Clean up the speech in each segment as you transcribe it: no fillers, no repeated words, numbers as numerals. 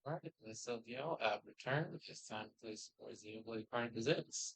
Alright, so y'all have returned. It's time to play some more Xenoblade Chronicles X.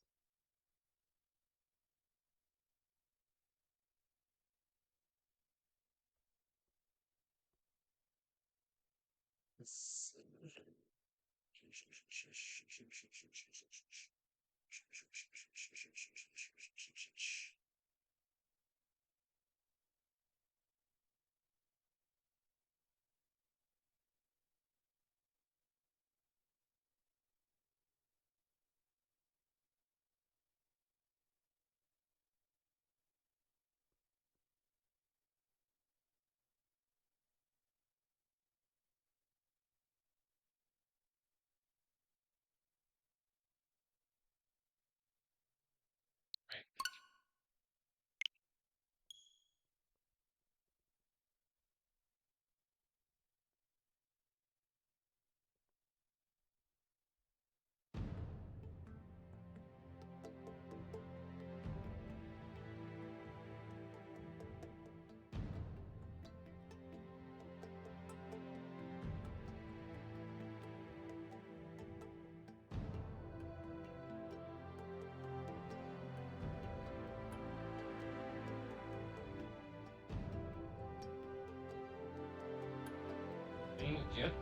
Yep.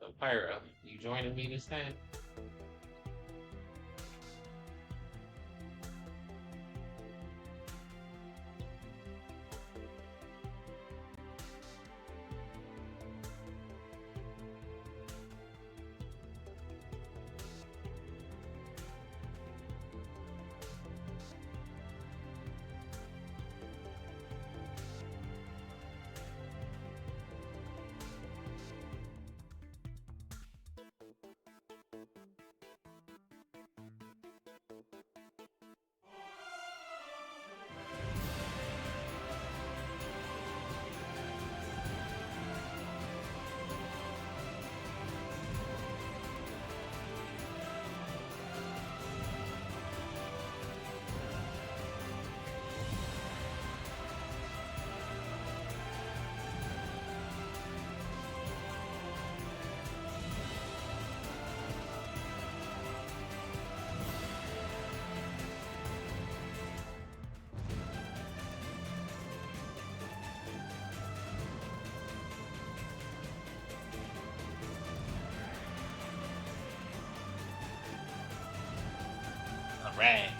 So Pyro, you joining me this time? Alright.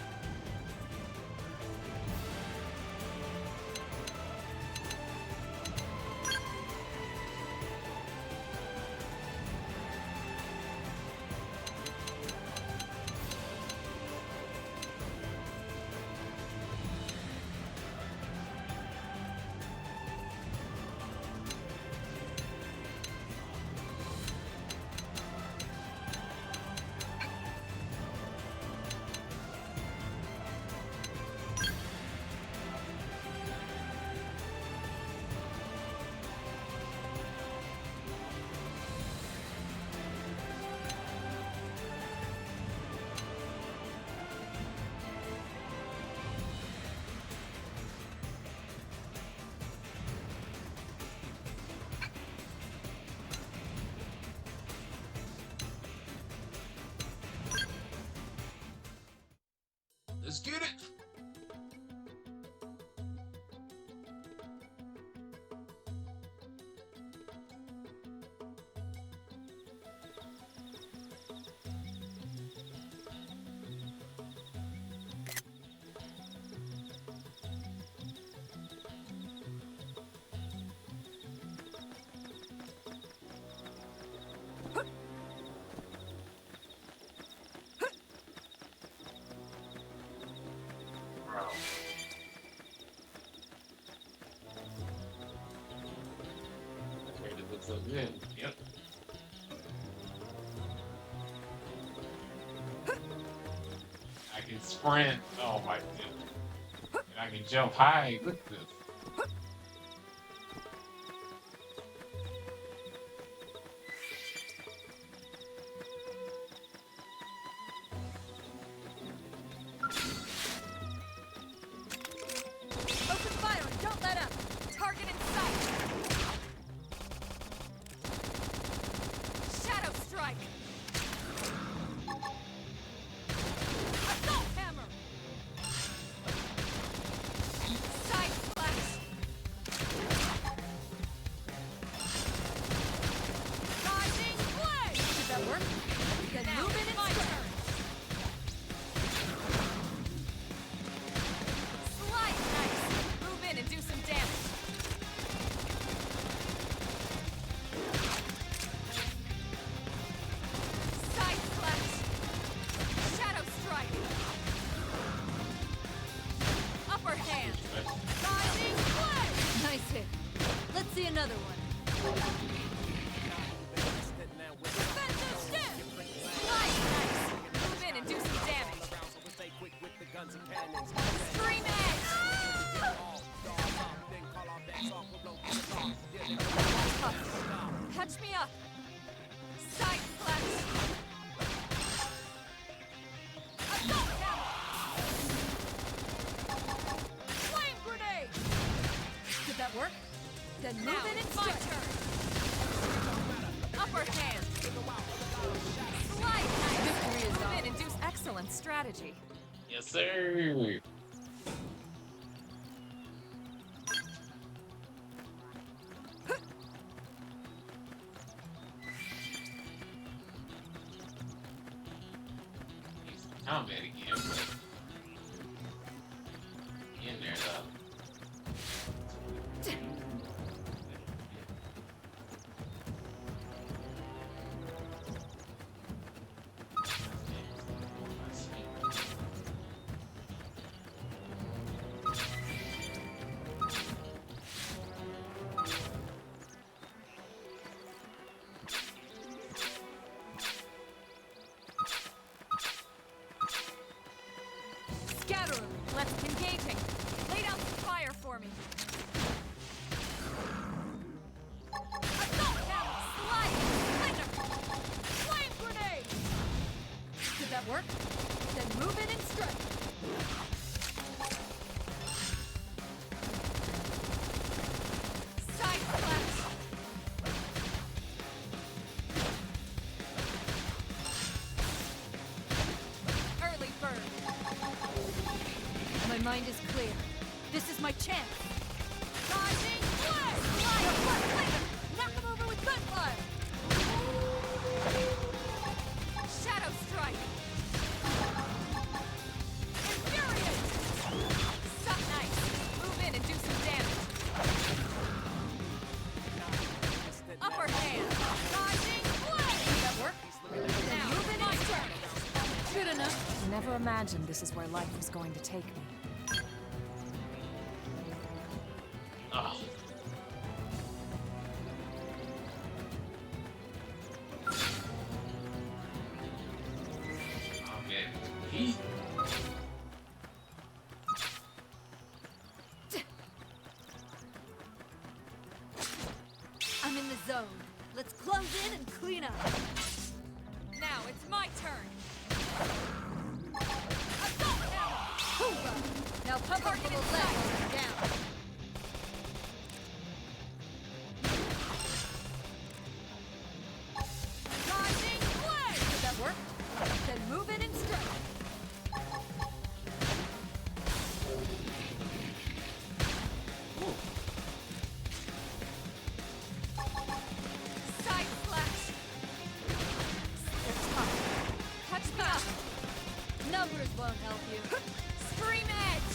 Let's get it! Bro. Made it look so good. Yep. I can sprint. Oh my goodness. And I can jump high. Look at this. see another one. Defensive step! Nice! Move in and do some damage. Scream edge! Catch me up! Side flash! Assault hammer! Flame grenade! Did that work? Then move in and my turn! Upper hand! Slide knife! Victory is move in and do excellent strategy. Yes, sir. Combat again, but in there though. Scatter 'em. Let's engaging. Lay down some fire for me. Assault hammer! Slide! Splinter! Flame grenade! Did that work? Then move in and strike. Side flash! Early bird! My mind is clear. This is my chance. Dodging blade! Slide! Knock him over with gunfire! Shadow strike! Infuriate! Suck knife! Move in and do some damage. Upper hand! Dodging blade! Did that work? Now move in and strike! Good enough. Never imagined this is where life was going to take me. Oh. Okay. Heat. I'm in the zone. Let's close in and clean up. Now it's my turn. Assault hammer! Hoorah! Now pump our little leg down. Dodging blade! Did that work? Then move in and strike. Side flash! It's tough. Catch me up! Numbers won't help you. Scream edge!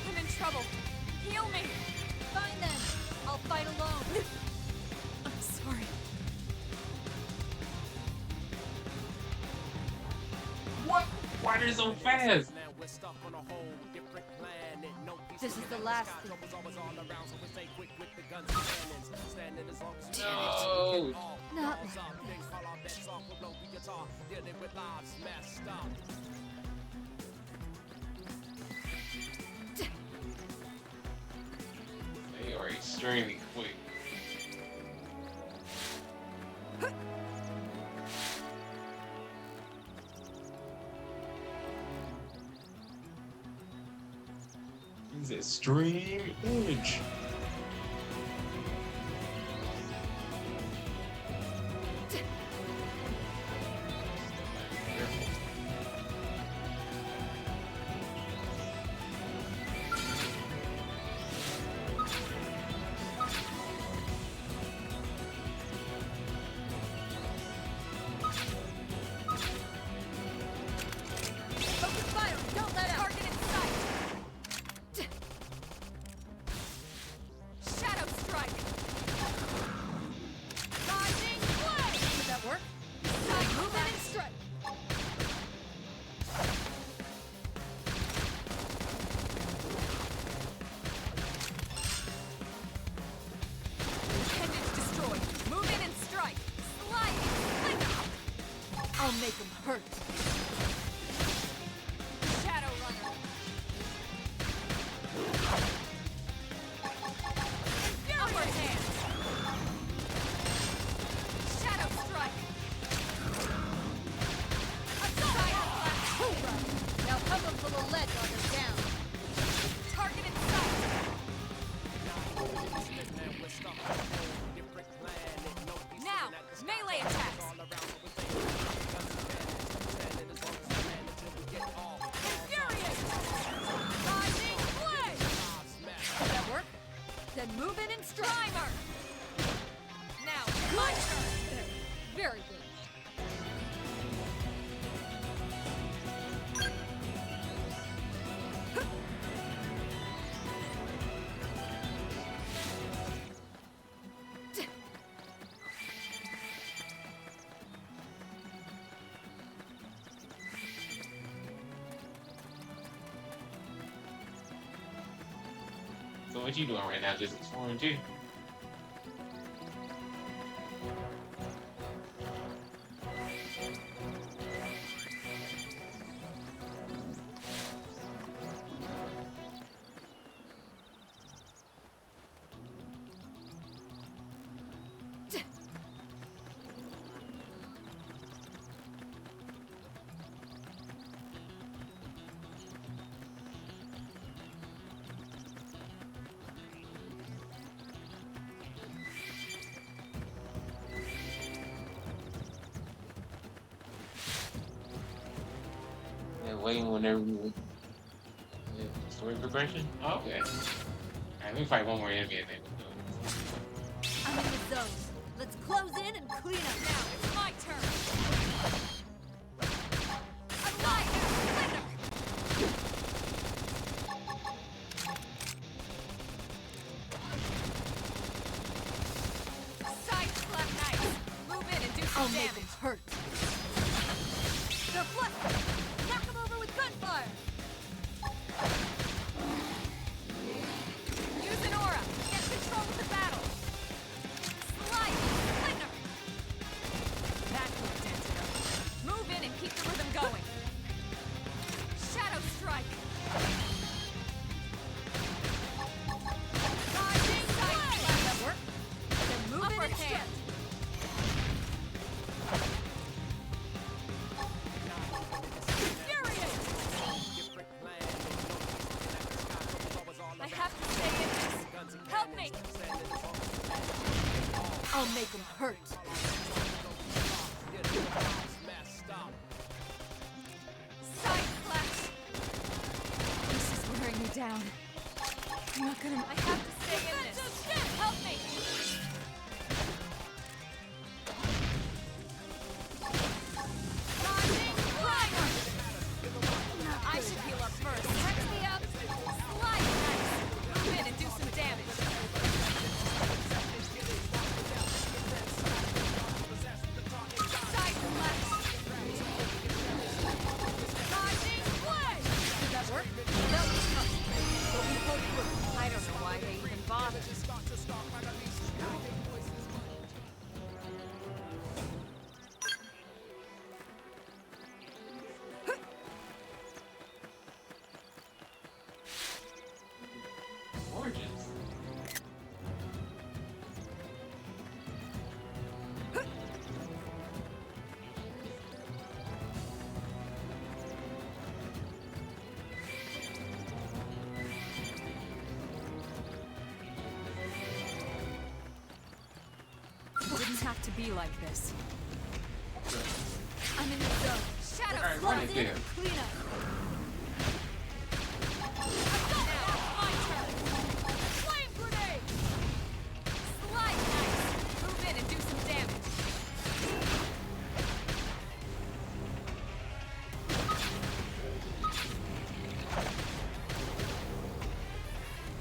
I'm in trouble. Heal me! Fine then. I'll fight alone. I'm sorry. What? Why they're so fast? This is the last thing. No. Not like this. They are extremely quick. He's extreme edge. Someone's little lead brought us down. Target in sight. Now, melee attacks. Infuriate. Rising blade. Does that work? Then move in and strimer. Now, my turn. Very good. So what you doing right now? Just exploring too? Yeah, waiting whenever you story progression? Oh, okay. Alright, let me fight one more enemy and then we'll do it. I'm in the zone. Let's close in and clean up now. It's my turn. Alive now, side slap knife. Move in and do some damage. Make them hurt. They're flustered. Knock them over with gunfire. Use an aura. Get control of the battle. Slide. Splinter. That will dance it up. Move in and keep the rhythm going. Shadow strike. Rising side slap. That work? Then move in and hand. I have to stay in this. Help me! I'll make them hurt. Side flash! This is wearing me down. I'm not gonna... I have to stay in this. Help me! Rising Rider! I should heal up first. Stretch me up. Slide nice. Move in and do some damage. Side flash. Rising blade. Did that work? That was tough. But we pulled through. I don't know why they even bothered. Gorgeous. It didn't have to be like this. I'm in the zone. Shadow Alright, close run it in there. and clean up. Now, my turn. Flame grenade. Slide nice. Move in and do some damage.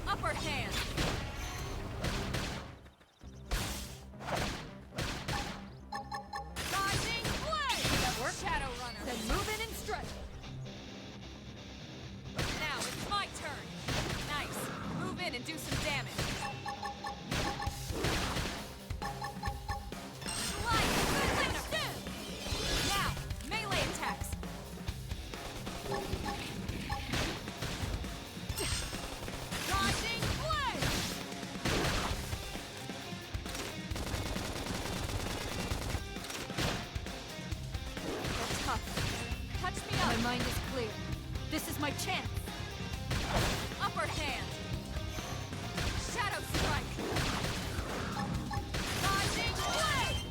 Upper hand. Rising blade. Does that work? Shadow runner. Then move in and strike. Now it's my turn. Nice. Move in and do some damage. Slide. Splinter. Now, melee attacks. Rising blade. They're tough. Touch me up. My mind is clear. This is my chance. Upper hand. Shadow strike. Dodging blade.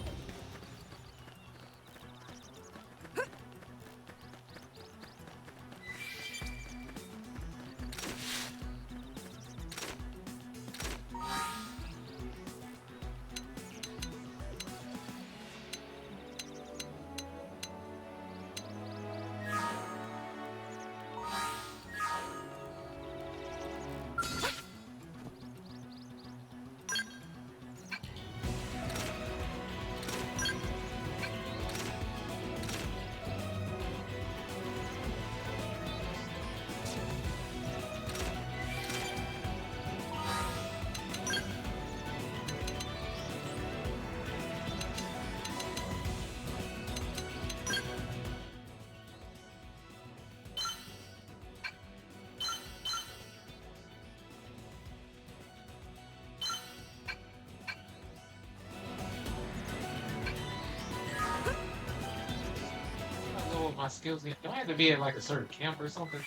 I don't know what my skills do. I have to be at like a certain camp or something?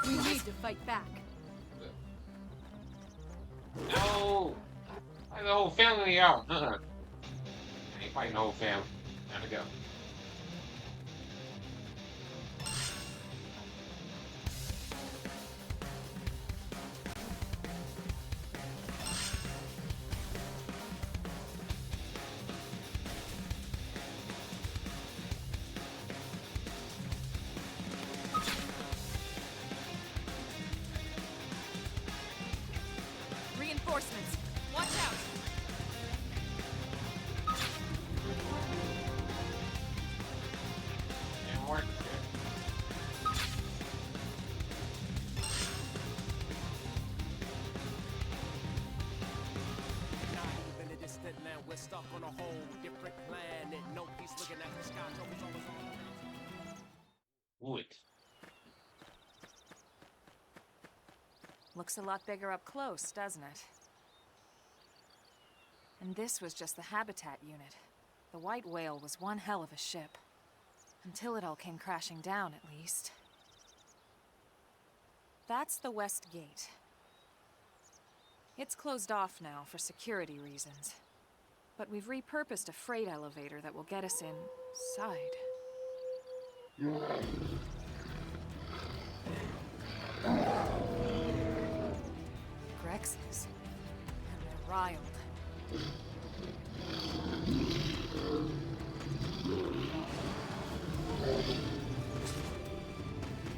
We need to fight back. No! Why the whole family out? I ain't fighting the whole family. Time to go. Reinforcements. Watch out. Didn't work. In the distant land, we're stuck on a whole different planet. No peace looking at the sky. Troubles always all around. Wood. Looks a lot bigger up close, doesn't it? And this was just the habitat unit. The white whale was one hell of a ship. Until it all came crashing down, at least. That's the west gate. It's closed off now for security reasons. But we've repurposed a freight elevator that will get us inside. Grexes. And they're riled.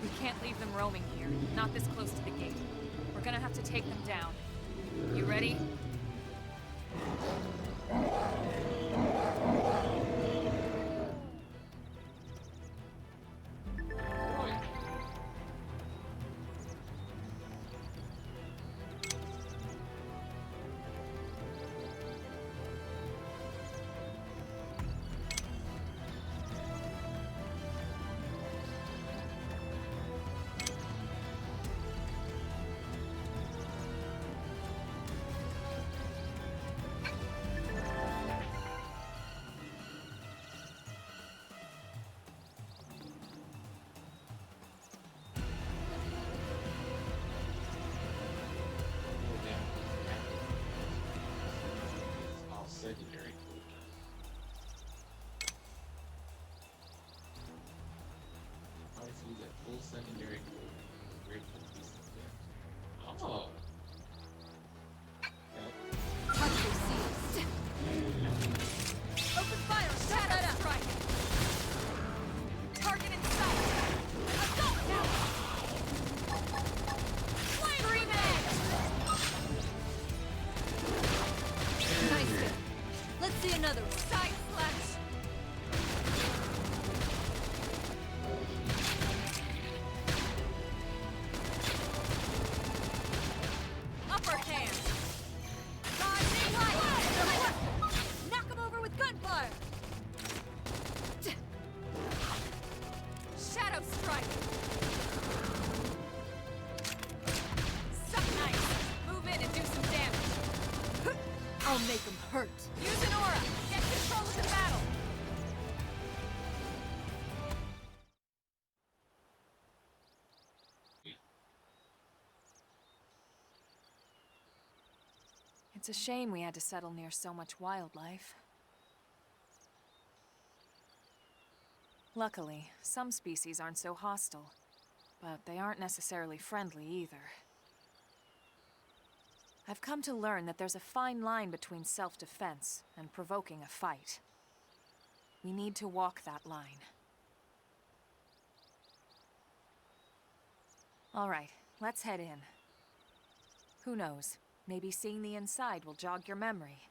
We can't leave them roaming here, not this close to the gate. We're gonna have to take them down. You ready? Secondary. I see that full secondary. Oh. Hunter seized. Open fire! Shadow strike! Target in sight. Assault now. Flame edge. Nice hit. Let's see another one. Side slash. Upper hand. Dodging light. Knock him over with gunfire! Shadow strike. Suck nice. Move in and do some damage. I'll make them hurt. Use an aura. Get control of the battle. It's a shame we had to settle near so much wildlife. Luckily, some species aren't so hostile, but they aren't necessarily friendly either. I've come to learn that there's a fine line between self-defense and provoking a fight. We need to walk that line. All right, let's head in. Who knows? Maybe seeing the inside will jog your memory.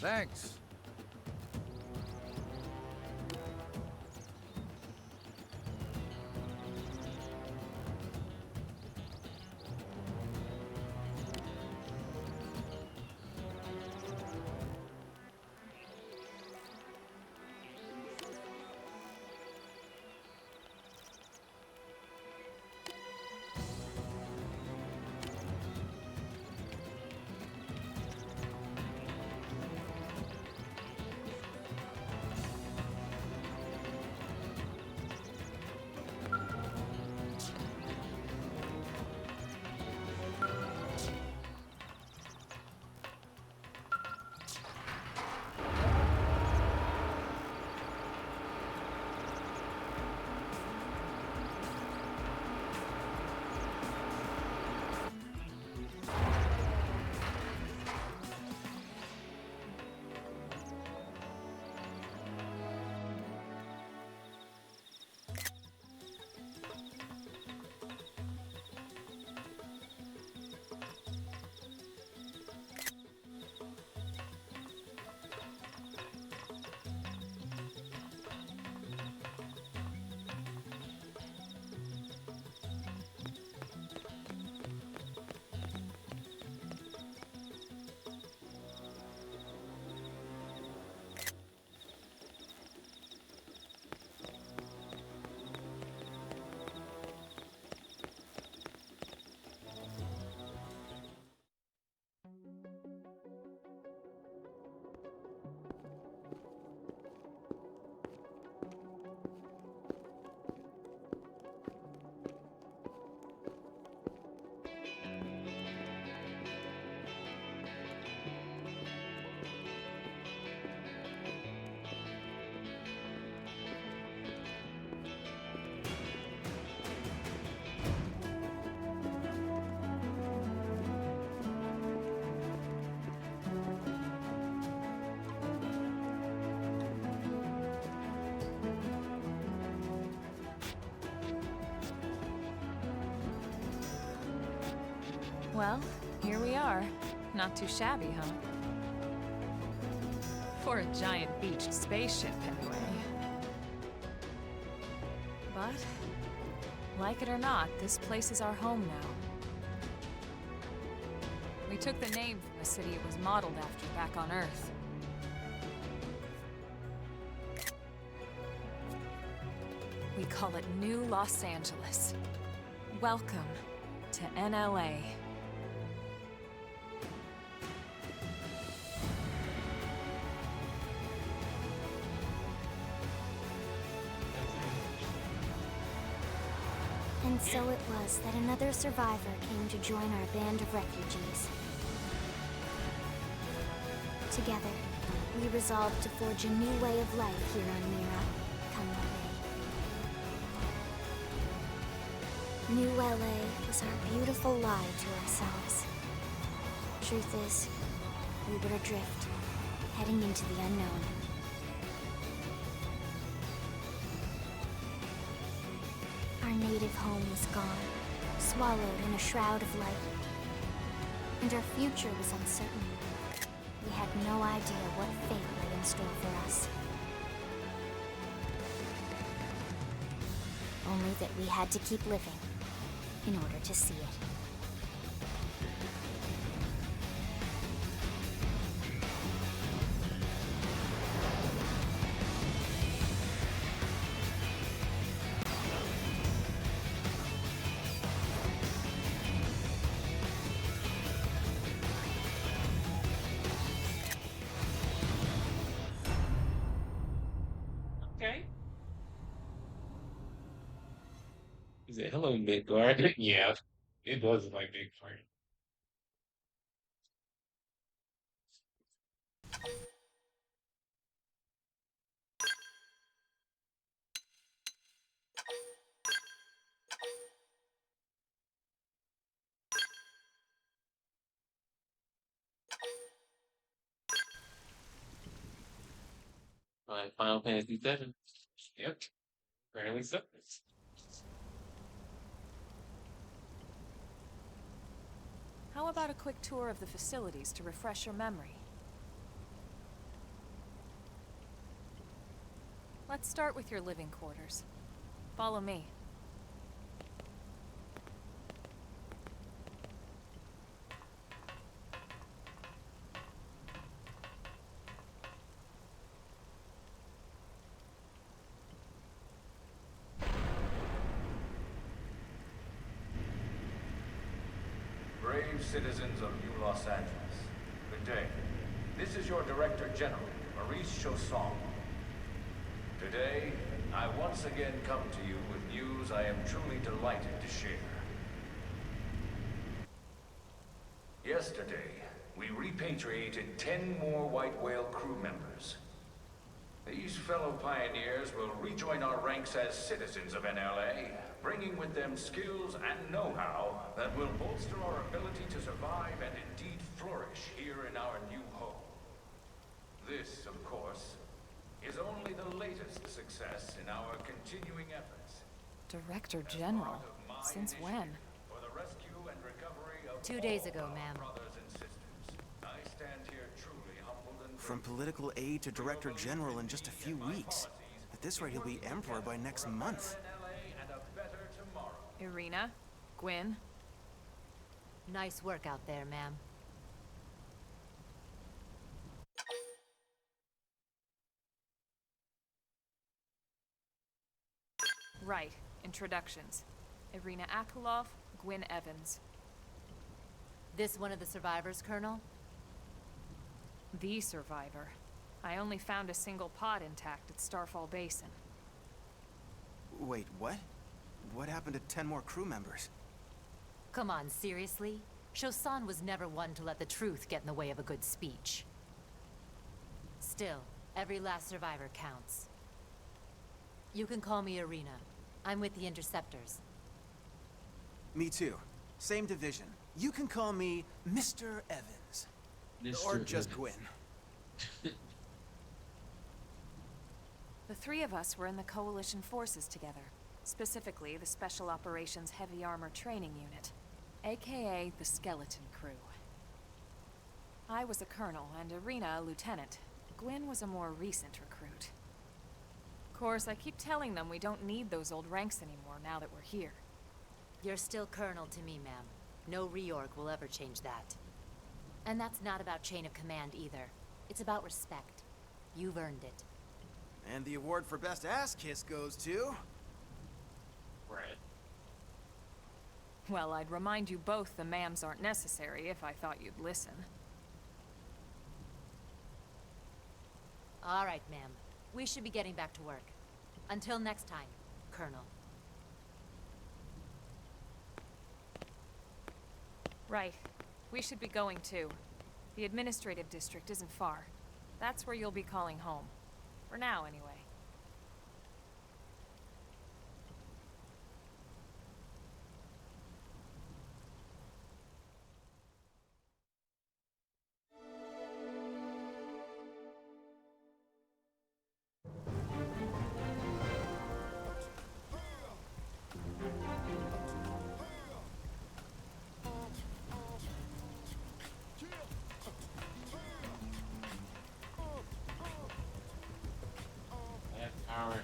Thanks. Well, here we are. Not too shabby, huh? For a giant beached spaceship, anyway. But, like it or not, this place is our home now. We took the name from the city it was modeled after back on Earth. We call it New Los Angeles. Welcome to NLA. And so it was that another survivor came to join our band of refugees. Together, we resolved to forge a new way of life here on Mira, come what may. New LA was our beautiful lie to ourselves. Truth is, we were adrift, heading into the unknown. Our native home was gone, swallowed in a shroud of light. And our future was uncertain. We had no idea what fate lay in store for us. Only that we had to keep living in order to see it. Okay. He said, hello, Midgard. Yeah, it was my big part. My Final Fantasy VII. Yep, apparently so. How about a quick tour of the facilities to refresh your memory? Let's start with your living quarters. Follow me. Brave citizens of New Los Angeles, good day. This is your Director General, Maurice Chausson. Today, I once again come to you with news I am truly delighted to share. Yesterday, we repatriated 10 more White Whale crew members. These fellow pioneers will rejoin our ranks as citizens of NLA, bringing with them skills and know-how that will bolster our ability to survive and indeed flourish here in our new home. This, of course, is only the latest success in our continuing efforts. Director General? Since when? For the rescue and recovery of 2 days all ago, our ma'am. brothers and sisters. I stand here truly humbled and From political aide to director general in just a few weeks. At this rate, he'll be emperor by next month. NLA and a better tomorrow. Irina? Gwyn? Nice work out there, ma'am. Right. Introductions. Irina Akulov, Gwyn Evans. This one of the survivors, Colonel? The survivor. I only found a single pod intact at Starfall Basin. Wait, what? What happened to 10 more crew members? Come on, seriously? Chausson was never one to let the truth get in the way of a good speech. Still, every last survivor counts. You can call me Irina. I'm with the Interceptors. Me too. Same division. You can call me Mr. Evans. Or just Gwyn. The three of us were in the Coalition forces together. Specifically, the Special Operations Heavy Armor Training Unit. AKA the Skeleton Crew. I was a colonel and Irina a lieutenant. Gwyn was a more recent recruit. Of course, I keep telling them we don't need those old ranks anymore now that we're here. You're still colonel to me, ma'am. No reorg will ever change that. And that's not about chain of command either. It's about respect. You've earned it. And the award for best ass kiss goes to... Right. Well, I'd remind you both the ma'ams aren't necessary if I thought you'd listen. All right, ma'am. We should be getting back to work. Until next time, Colonel. Right. We should be going too. The administrative district isn't far. That's where you'll be calling home. For now, anyway. Hour.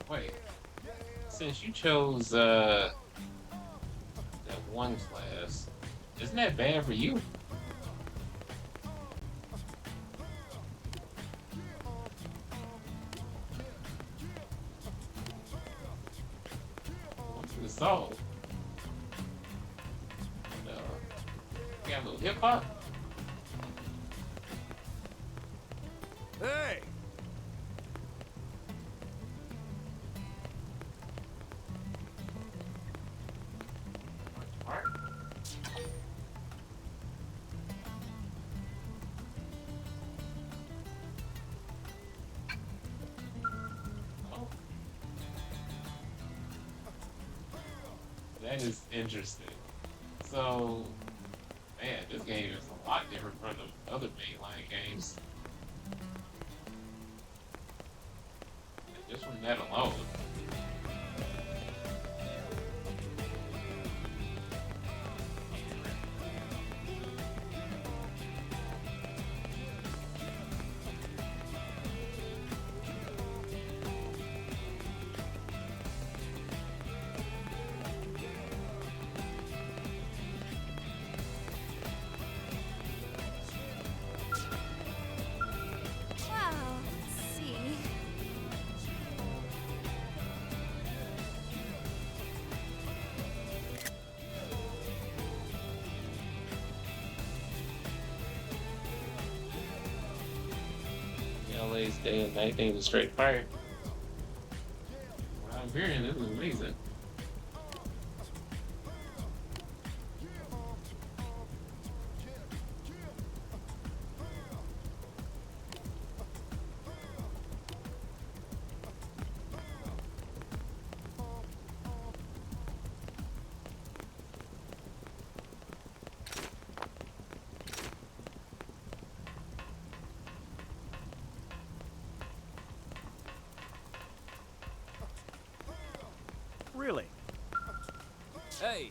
Wait. Since you chose that one class, isn't that bad for you? What's the soul? You got a little hip hop? Hey! Alright. Oh. That is interesting. So, man, this game is a lot different from the other mainline games. Just from that alone. Wow, let's see. LA's day and night thing is straight fire. What I'm hearing, this is amazing. Really? Hey,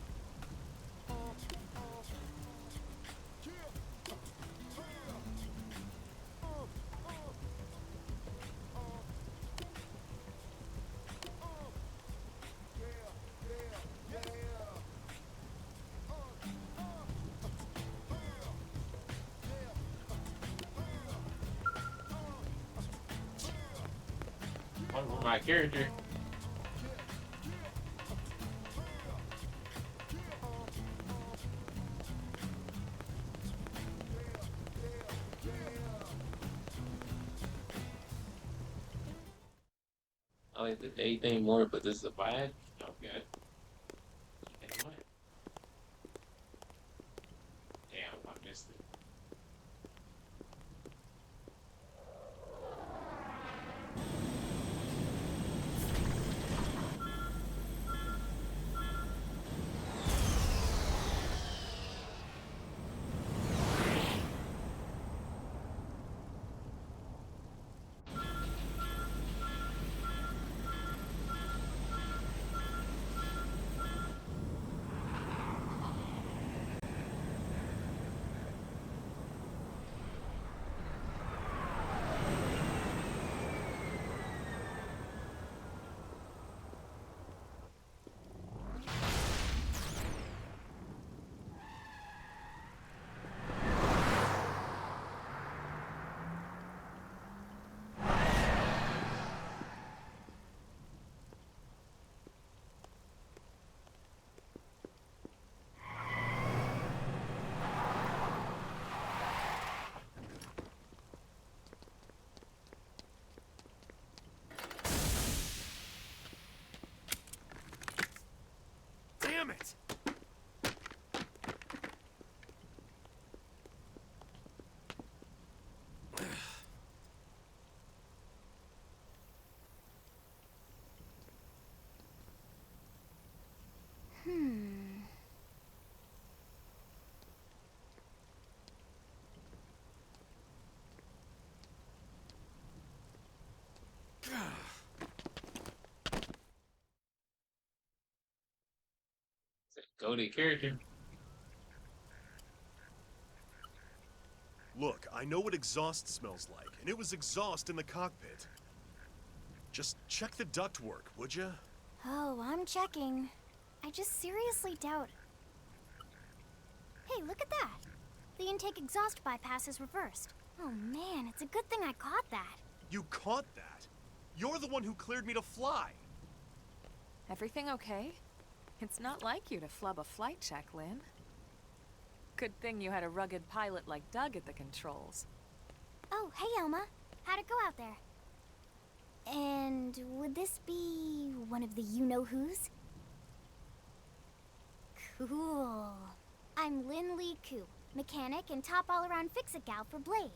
What with my character? I like the day thing more, but this is a bad. Okay. Anyway. Damn, I missed it. Goated character. Look, I know what exhaust smells like, and it was exhaust in the cockpit. Just check the ductwork, would ya? Oh, I'm checking. I just seriously doubt. Hey, look at that. The intake exhaust bypass is reversed. Oh man, it's a good thing I caught that. You caught that? You're the one who cleared me to fly. Everything okay? It's not like you to flub a flight check, Lynn. Good thing you had a rugged pilot like Doug at the controls. Oh, hey Elma. How'd it go out there? And would this be one of the you-know-who's? Cool. I'm Lynn Lee Koo, mechanic and top all-around fix-it gal for Blade.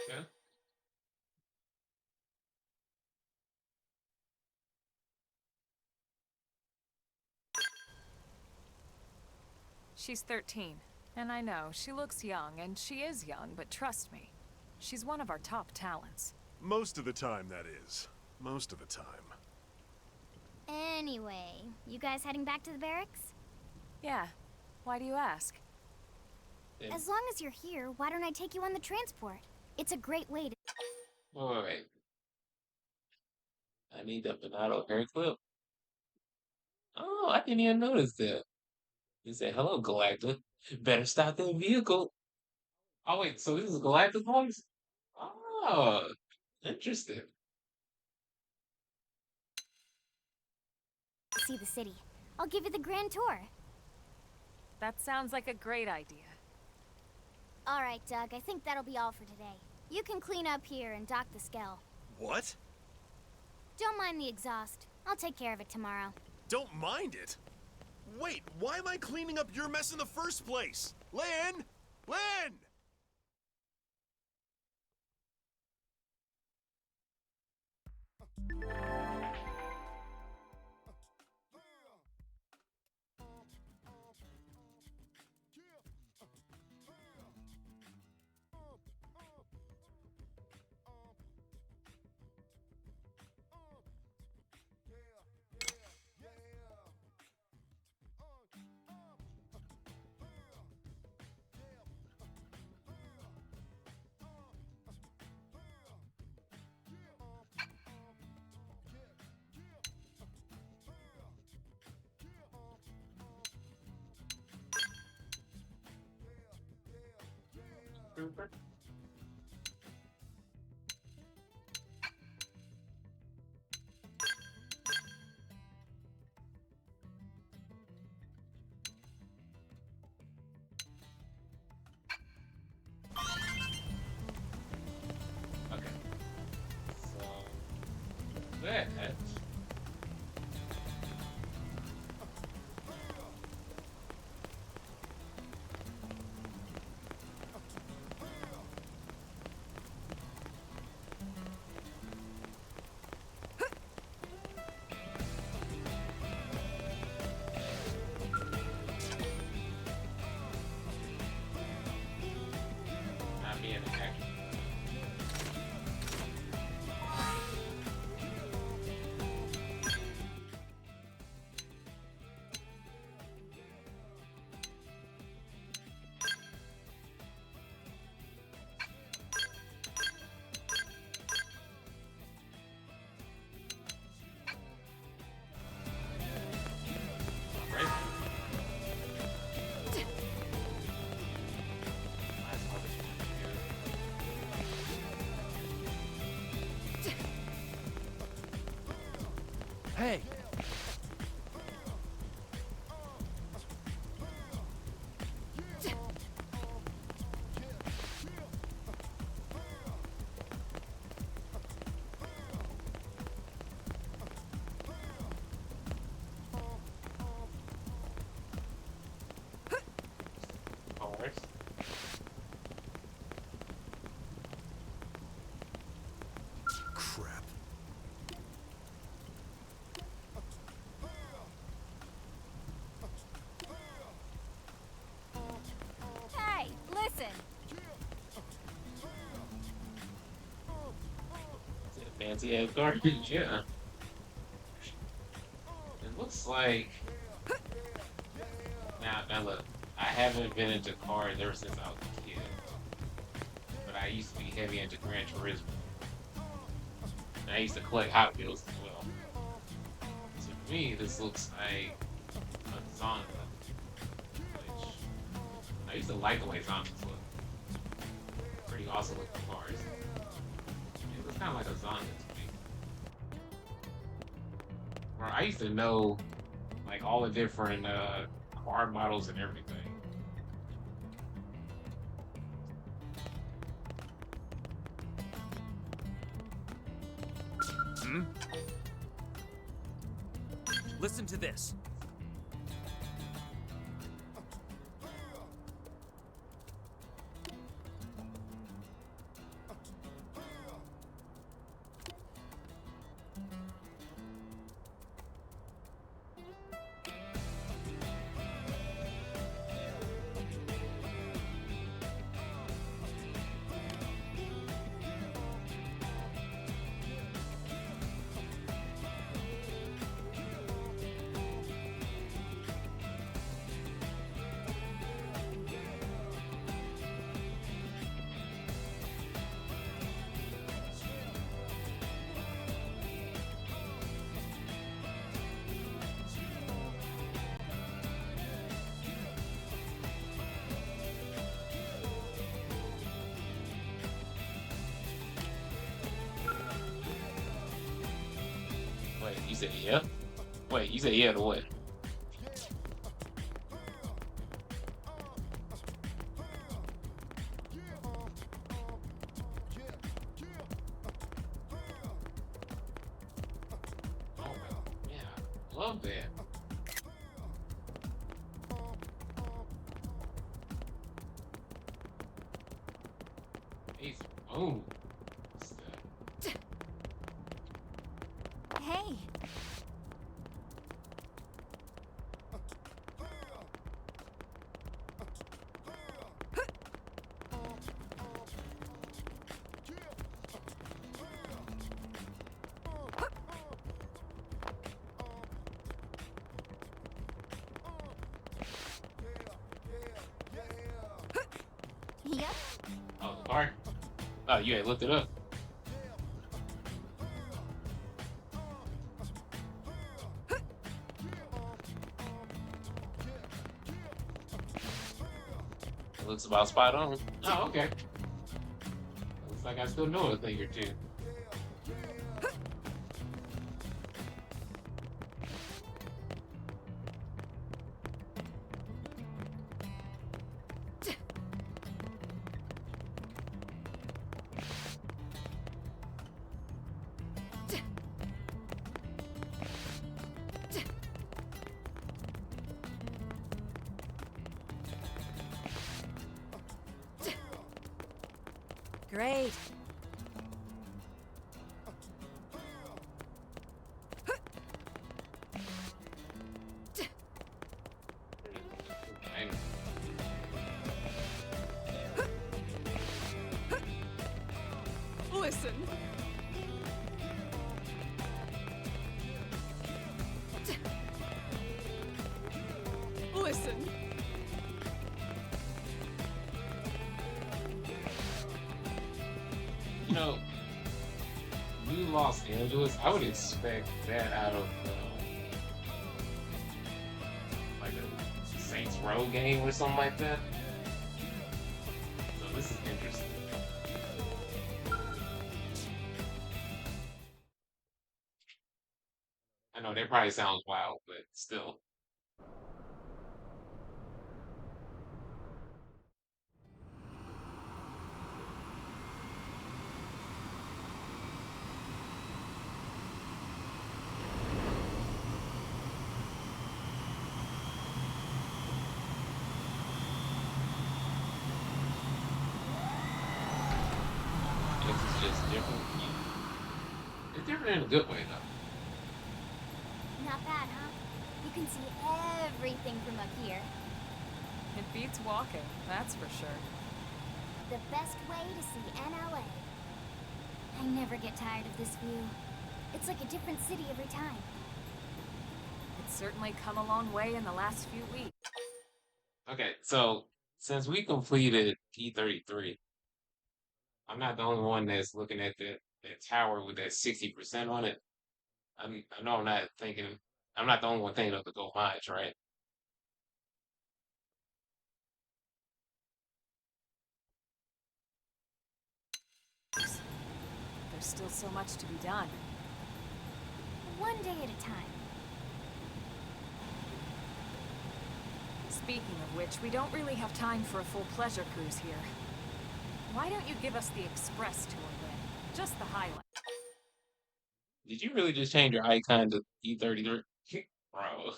Yeah. She's 13, and I know, she looks young, and she is young, but trust me, she's one of our top talents. Most of the time, that is. Most of the time. Anyway, you guys heading back to the barracks? Yeah. Why do you ask? Yeah. As long as you're here, why don't I take you on the transport? It's a great way to... Wait. I need the Bernardo hair clip. Oh, I didn't even notice that. He said, "Hello, Galacta. Better stop that vehicle." Oh wait, so this is Galacta's voice? Oh, interesting. see the city. I'll give you the grand tour. That sounds like a great idea. All right, Doug, I think that'll be all for today. You can clean up here and dock the Skell. What? Don't mind the exhaust. I'll take care of it tomorrow. Don't mind it? Wait, why am I cleaning up your mess in the first place? Lynn! Lynn! Trooper. Okay. So that. Not being an action. Right. Nice opportunity. Hey! Alright. Crap. Hey, listen. Fancy ass garbage, yeah. It looks like Now look, I haven't been into cars ever since I was a kid, but I used to be heavy into Gran Turismo. And I used to collect Hot Wheels as well. So to me, this looks like a Zonda, which I used to like the way Zondas look. Pretty awesome looking cars. It looks kind of like a Zonda to me. Or I used to know like all the different car models and everything. Listen to this. Wait, you said yeah? Wait, you said yeah to what? Oh, yeah, love that. He's boom. Hey, yep. Oh, the car? Oh, you ain't looked it up. It looks about spot on. Oh, okay. Looks like I still know a thing or two. Great. Dang. Listen. Listen. You know, New Los Angeles, I would expect that out of like a Saints Row game or something like that. So this is interesting. I know that probably sounds wild, but still. This is just different. It's different in a good way, though. Not bad, huh? You can see everything from up here. It beats walking, that's for sure. The best way to see NLA. I never get tired of this view. It's like a different city every time. It's certainly come a long way in the last few weeks. Okay, so since we completed T33, I'm not the only one that's looking at that tower with that 60% on it. I know I'm not the only one thinking of the gold mines, right? There's still so much to be done. One day at a time. Speaking of which, we don't really have time for a full pleasure cruise here. Why don't you give us the express tour then? Just the highlight. Did you really just change your icon to E33? Bro.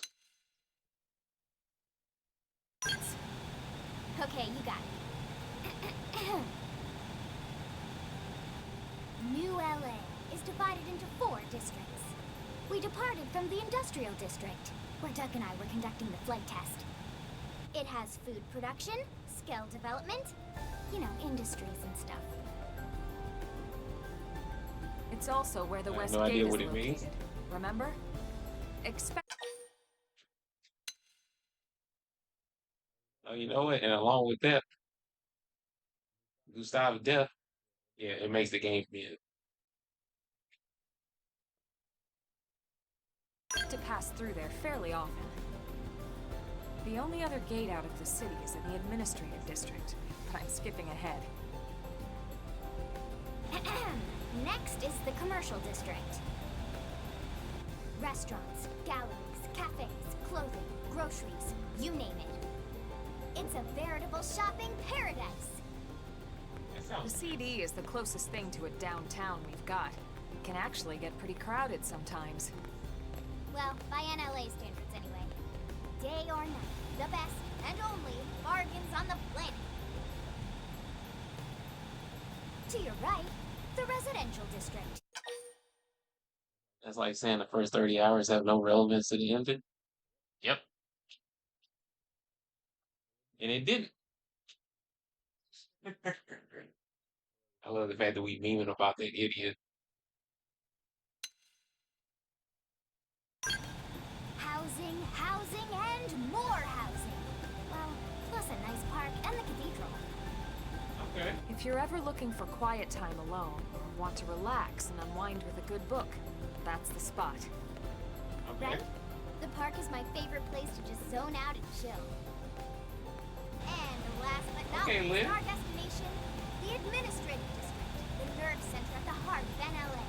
Okay, you got it. New LA is divided into 4 districts. We departed from the industrial district, where Doug and I were conducting the flight test. It has food production, skill development, you know, industries and stuff. It's also where the I have West no Gate idea is what it located. means. Remember? Expect. Oh, you know what? And along with that, Gustav's death, yeah, it makes the game mid. To pass through there fairly often. The only other gate out of the city is in the administrative district, but I'm skipping ahead. Next is the commercial district. Restaurants, galleries, cafes, clothing, groceries, you name it. It's a veritable shopping paradise. The CD is the closest thing to a downtown we've got. It can actually get pretty crowded sometimes. Well, by NLA standards anyway. Day or night, the best and only bargains on the planet. To your right, the residential district. That's like saying the first 30 hours have no relevance to the ending. Yep. And it didn't. I love the fact that we memeing about that idiot. Housing, housing, and more housing. Well, plus a nice park and the cathedral. Okay. If you're ever looking for quiet time alone, or want to relax and unwind with a good book, that's the spot. Okay. Right? The park is my favorite place to just zone out and chill. And last but not Okay, least, Lynn. our destination, the administrative district, the nerve center at the heart of NLA.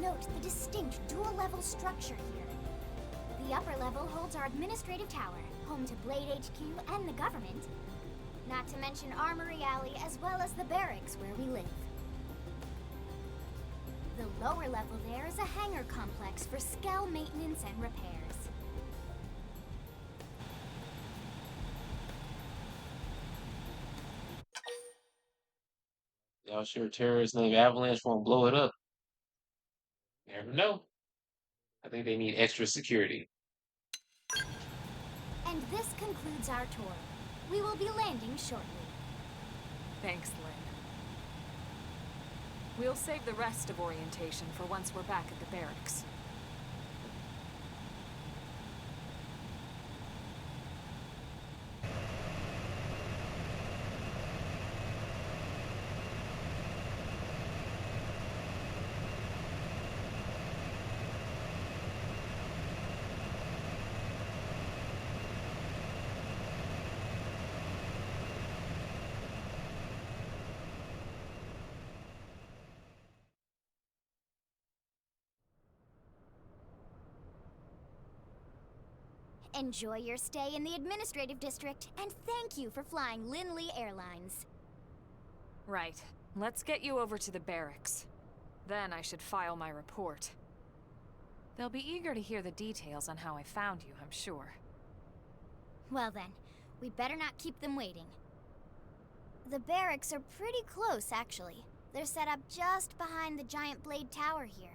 Note the distinct dual-level structure here. The upper level holds our administrative tower, home to Blade HQ and the government. Not to mention Armory Alley as well as the barracks where we live. The lower level there is a hangar complex for Skell maintenance and repairs. Y'all sure terrorists named Avalanche won't blow it up? Never know. I think they need extra security. And this concludes our tour. We will be landing shortly. Thanks, Lynn. We'll save the rest of orientation for once we're back at the barracks. Enjoy your stay in the administrative district, and thank you for flying Lindley Airlines. Right. Let's get you over to the barracks. Then I should file my report. They'll be eager to hear the details on how I found you, I'm sure. Well then, we better not keep them waiting. The barracks are pretty close, actually. They're set up just behind the giant blade tower here.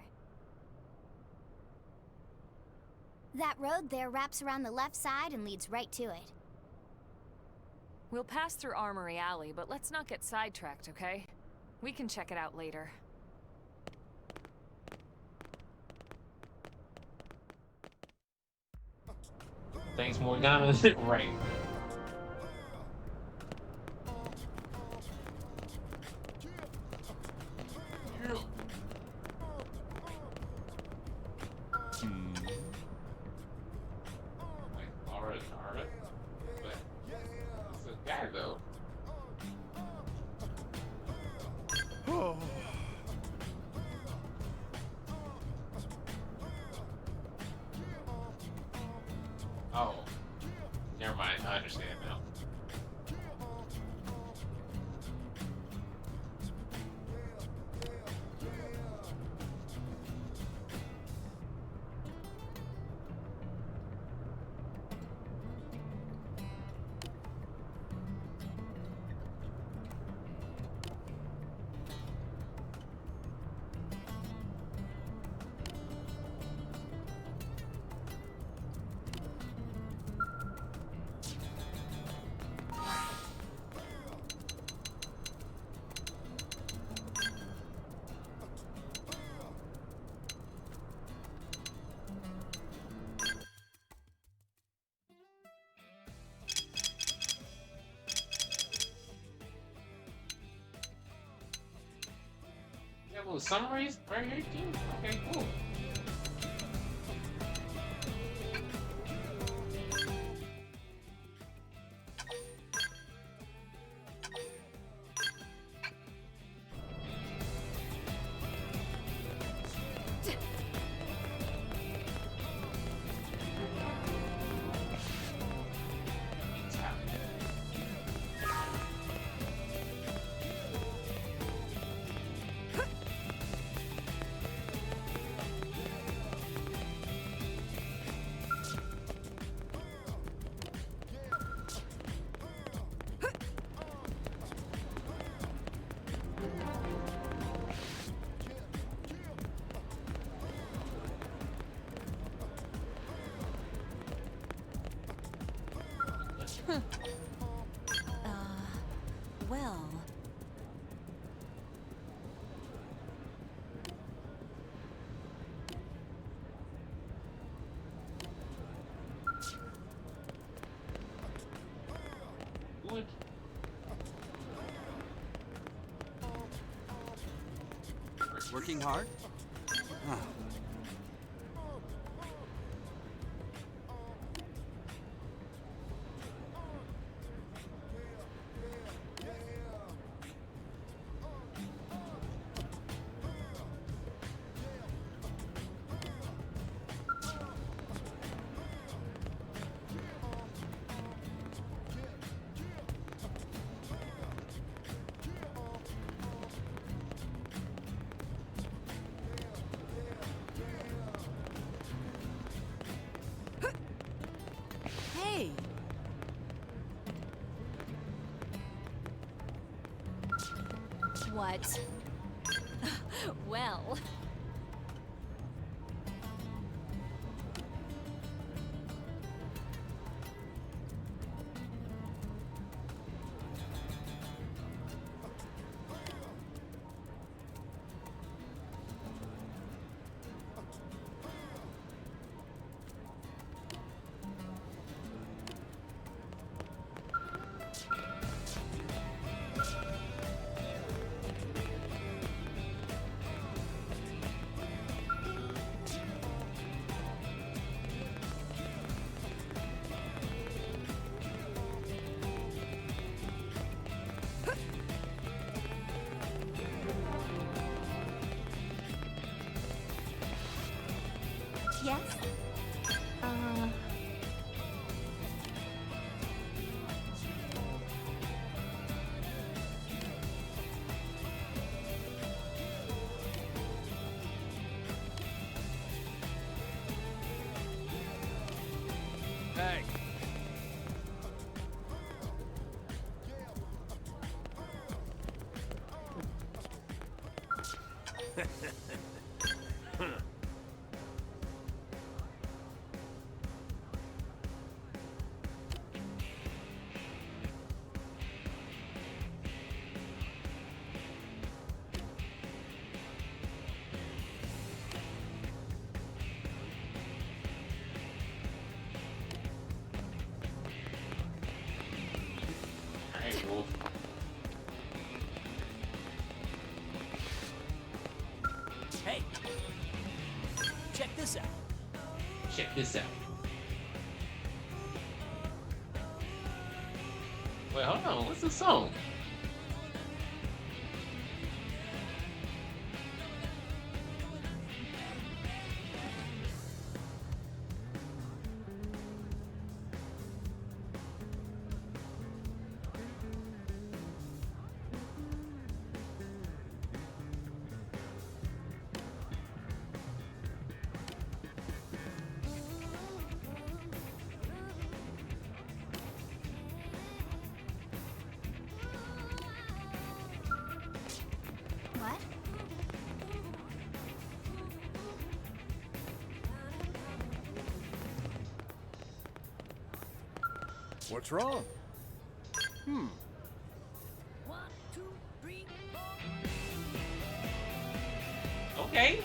That road there wraps around the left side and leads right to it. We'll pass through Armory Alley, but let's not get sidetracked, okay? We can check it out later. Thanks, Morgana. Right. Like, alright. But it's a guy though. Oh, never mind. I understand now. You have little summaries right here, too? Okay, cool. Well... Good. Working hard? Ah. Hey! What? Well... Yes? Hey. Check this out. Wait, hold on. What's the song? What? What's wrong? Okay.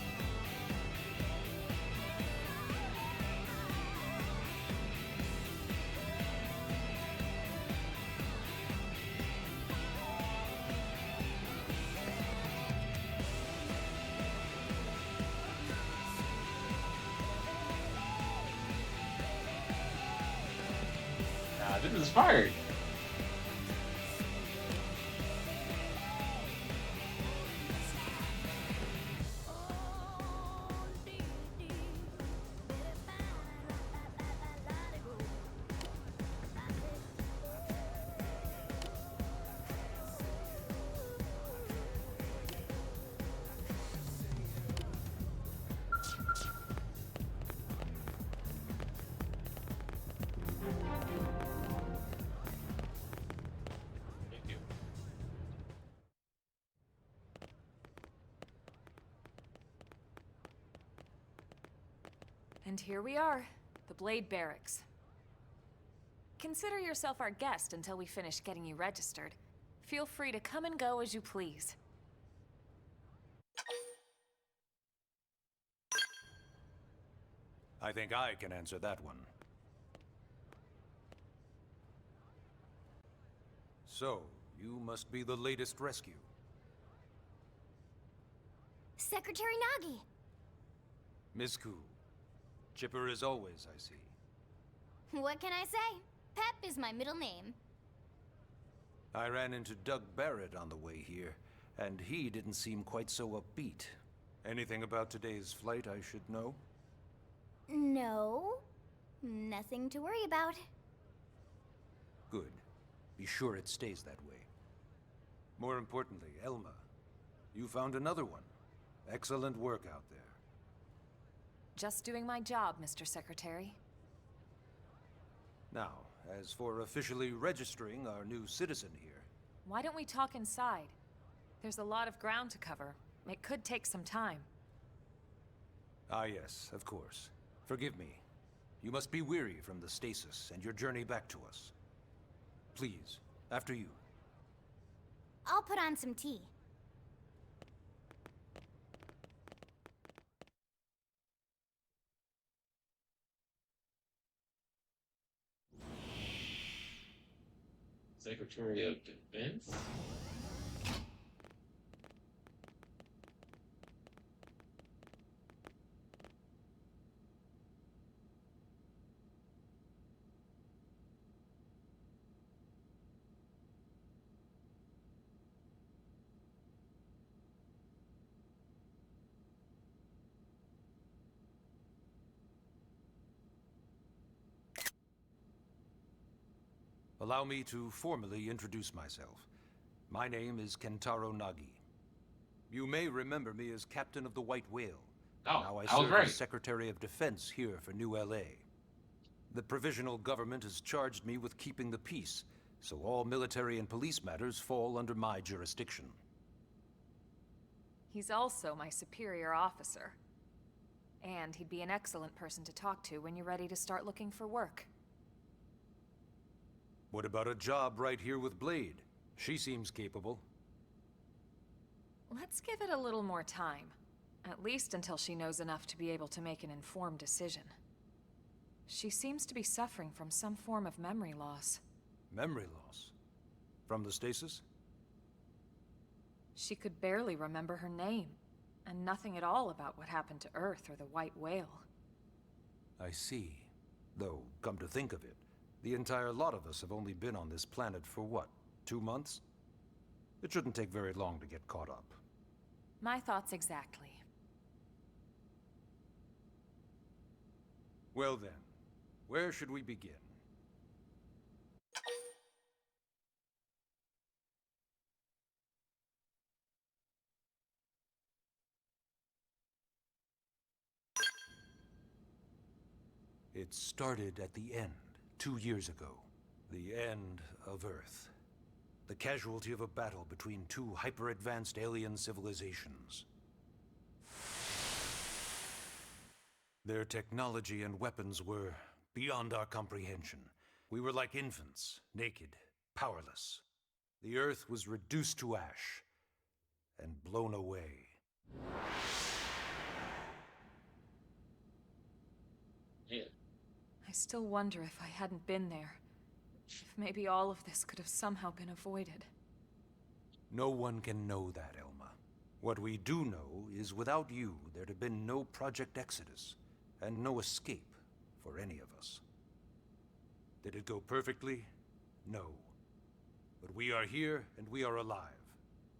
Nah, this is fire. Thank you. And here we are, the Blade Barracks. Consider yourself our guest until we finish getting you registered. Feel free to come and go as you please. I think I can answer that one. So, you must be the latest rescue. Secretary Nagi! Miss Koo. Chipper as always, I see. What can I say? Pep is my middle name. I ran into Doug Barrett on the way here, and he didn't seem quite so upbeat. Anything about today's flight I should know? No. Nothing to worry about. Good. Be sure it stays that way. More importantly, Elma, you found another one. Excellent work out there. Just doing my job, Mr. Secretary. Now, as for officially registering our new citizen here... Why don't we talk inside? There's a lot of ground to cover. It could take some time. Ah yes, of course. Forgive me. You must be weary from the stasis and your journey back to us. Please, after you. I'll put on some tea. Secretary of Defense? Allow me to formally introduce myself. My name is Kentaro Nagi. You may remember me as Captain of the White Whale. Oh, now I I was serve right. as Secretary of Defense here for New LA. The provisional government has charged me with keeping the peace, so all military and police matters fall under my jurisdiction. He's also my superior officer. And he'd be an excellent person to talk to when you're ready to start looking for work. What about a job right here with Blade? She seems capable. Let's give it a little more time. At least until she knows enough to be able to make an informed decision. She seems to be suffering from some form of memory loss. Memory loss? From the stasis? She could barely remember her name, and nothing at all about what happened to Earth or the White Whale. I see. Though, come to think of it, the entire lot of us have only been on this planet for what, 2 months? It shouldn't take very long to get caught up. My thoughts exactly. Well then, where should we begin? It started at the end, 2 years ago. The end of Earth. The casualty of a battle between two hyper-advanced alien civilizations. Their technology and weapons were beyond our comprehension. We were like infants, naked, powerless. The Earth was reduced to ash and blown away. Yeah. I still wonder if I hadn't been there. If maybe all of this could have somehow been avoided. No one can know that, Elma. What we do know is without you, there'd have been no Project Exodus, and no escape for any of us. Did it go perfectly? No. But we are here, and we are alive.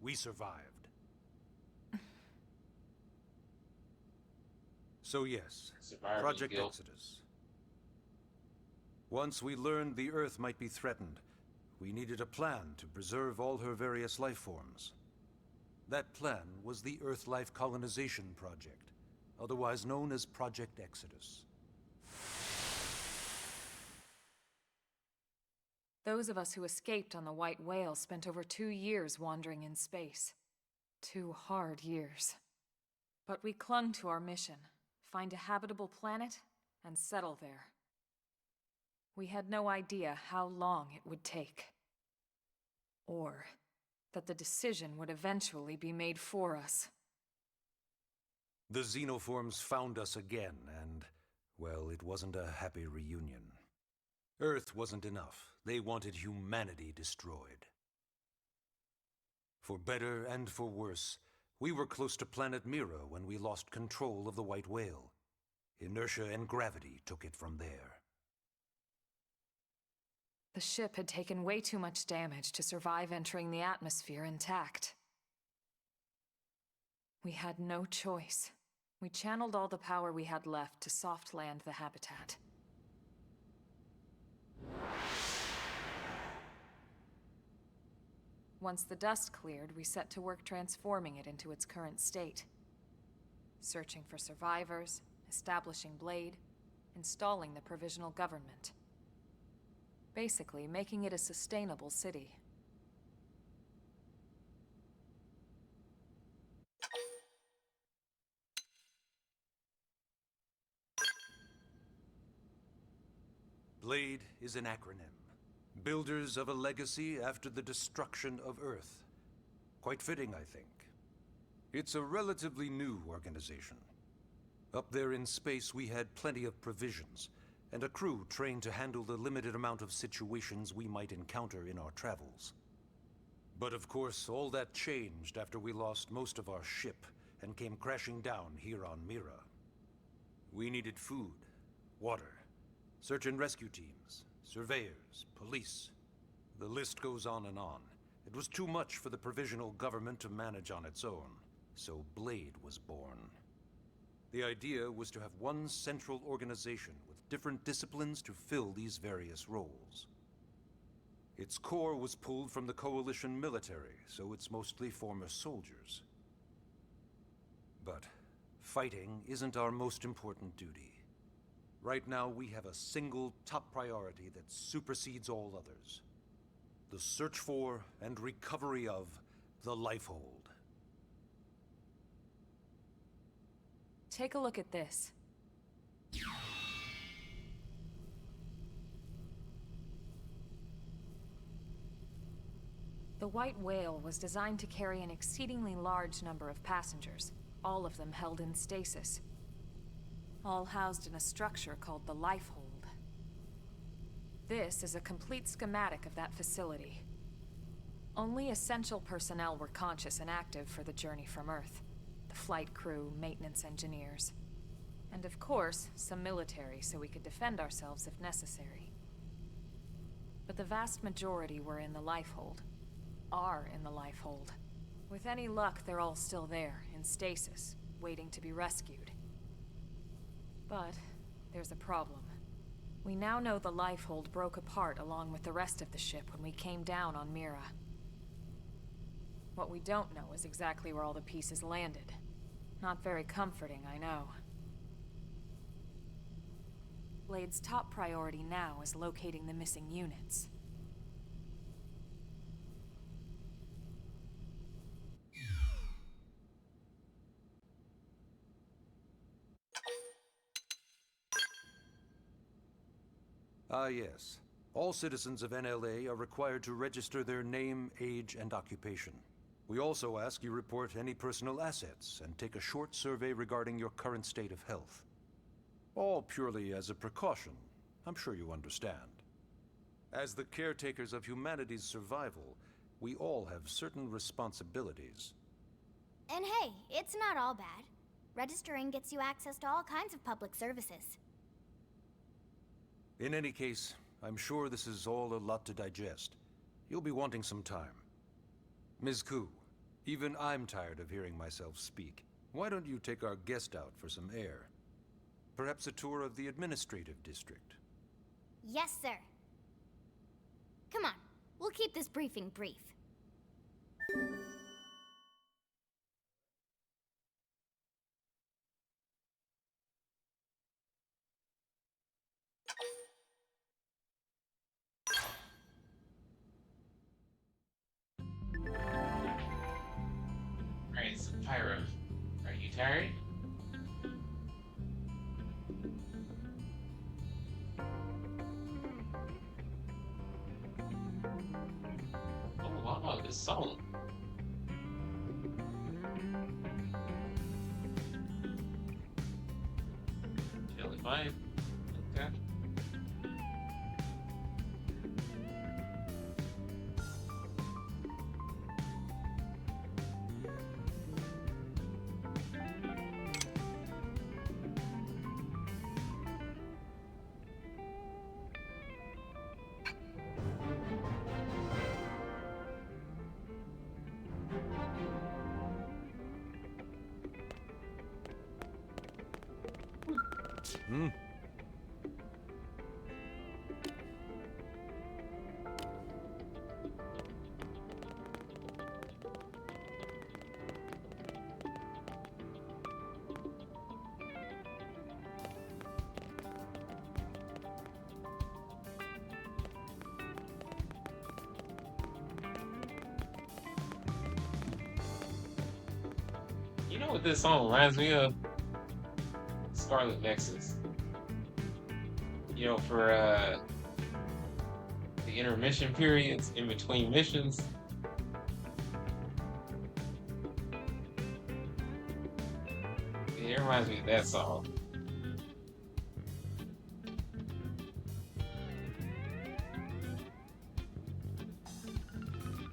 We survived. So yes, Survivor Project guilt. Exodus. Once we learned the Earth might be threatened, we needed a plan to preserve all her various life forms. That plan was the Earth Life Colonization Project, otherwise known as Project Exodus. Those of us who escaped on the White Whale spent over 2 years wandering in space. 2 hard years. But we clung to our mission, find a habitable planet, and settle there. We had no idea how long it would take. Or that the decision would eventually be made for us. The xenoforms found us again, and, well, it wasn't a happy reunion. Earth wasn't enough. They wanted humanity destroyed. For better and for worse, we were close to planet Mira when we lost control of the White Whale. Inertia and gravity took it from there. The ship had taken way too much damage to survive entering the atmosphere intact. We had no choice. We channeled all the power we had left to soft land the habitat. Once the dust cleared, we set to work transforming it into its current state. Searching for survivors, establishing Blade, installing the provisional government. Basically, making it a sustainable city. Blade is an acronym. Builders of a legacy after the destruction of Earth. Quite fitting, I think. It's a relatively new organization. Up there in space, we had plenty of provisions, and a crew trained to handle the limited amount of situations we might encounter in our travels. But of course, all that changed after we lost most of our ship and came crashing down here on Mira. We needed food, water, search and rescue teams, surveyors, police. The list goes on and on. It was too much for the provisional government to manage on its own, so Blade was born. The idea was to have one central organization with different disciplines to fill these various roles. Its core was pulled from the Coalition military, so it's mostly former soldiers. But fighting isn't our most important duty. Right now, we have a single top priority that supersedes all others. The search for and recovery of the Lifehold. Take a look at this. The White Whale was designed to carry an exceedingly large number of passengers, all of them held in stasis. All housed in a structure called the Lifehold. This is a complete schematic of that facility. Only essential personnel were conscious and active for the journey from Earth. The flight crew, maintenance engineers. And of course, some military so we could defend ourselves if necessary. But the vast majority were in the lifehold. Are in the lifehold. With any luck, they're all still there, in stasis, waiting to be rescued. But there's a problem. We now know the lifehold broke apart along with the rest of the ship when we came down on Mira. What we don't know is exactly where all the pieces landed. Not very comforting, I know. Blade's top priority now is locating the missing units. Ah, yes. All citizens of NLA are required to register their name, age, and occupation. We also ask you report any personal assets and take a short survey regarding your current state of health. All purely as a precaution. I'm sure you understand. As the caretakers of humanity's survival, we all have certain responsibilities. And hey, it's not all bad. Registering gets you access to all kinds of public services. In any case, I'm sure this is all a lot to digest. You'll be wanting some time. Ms. Ku, even I'm tired of hearing myself speak. Why don't you take our guest out for some air? Perhaps a tour of the administrative district. Yes, sir. Come on, we'll keep this briefing brief. Alright, so Pyro, are you tired? Oh, wow, this song. Feeling fine. Okay. Hmm. You know what this song reminds me of? Scarlet Nexus. You know, for the intermission periods in between missions. It reminds me of that song.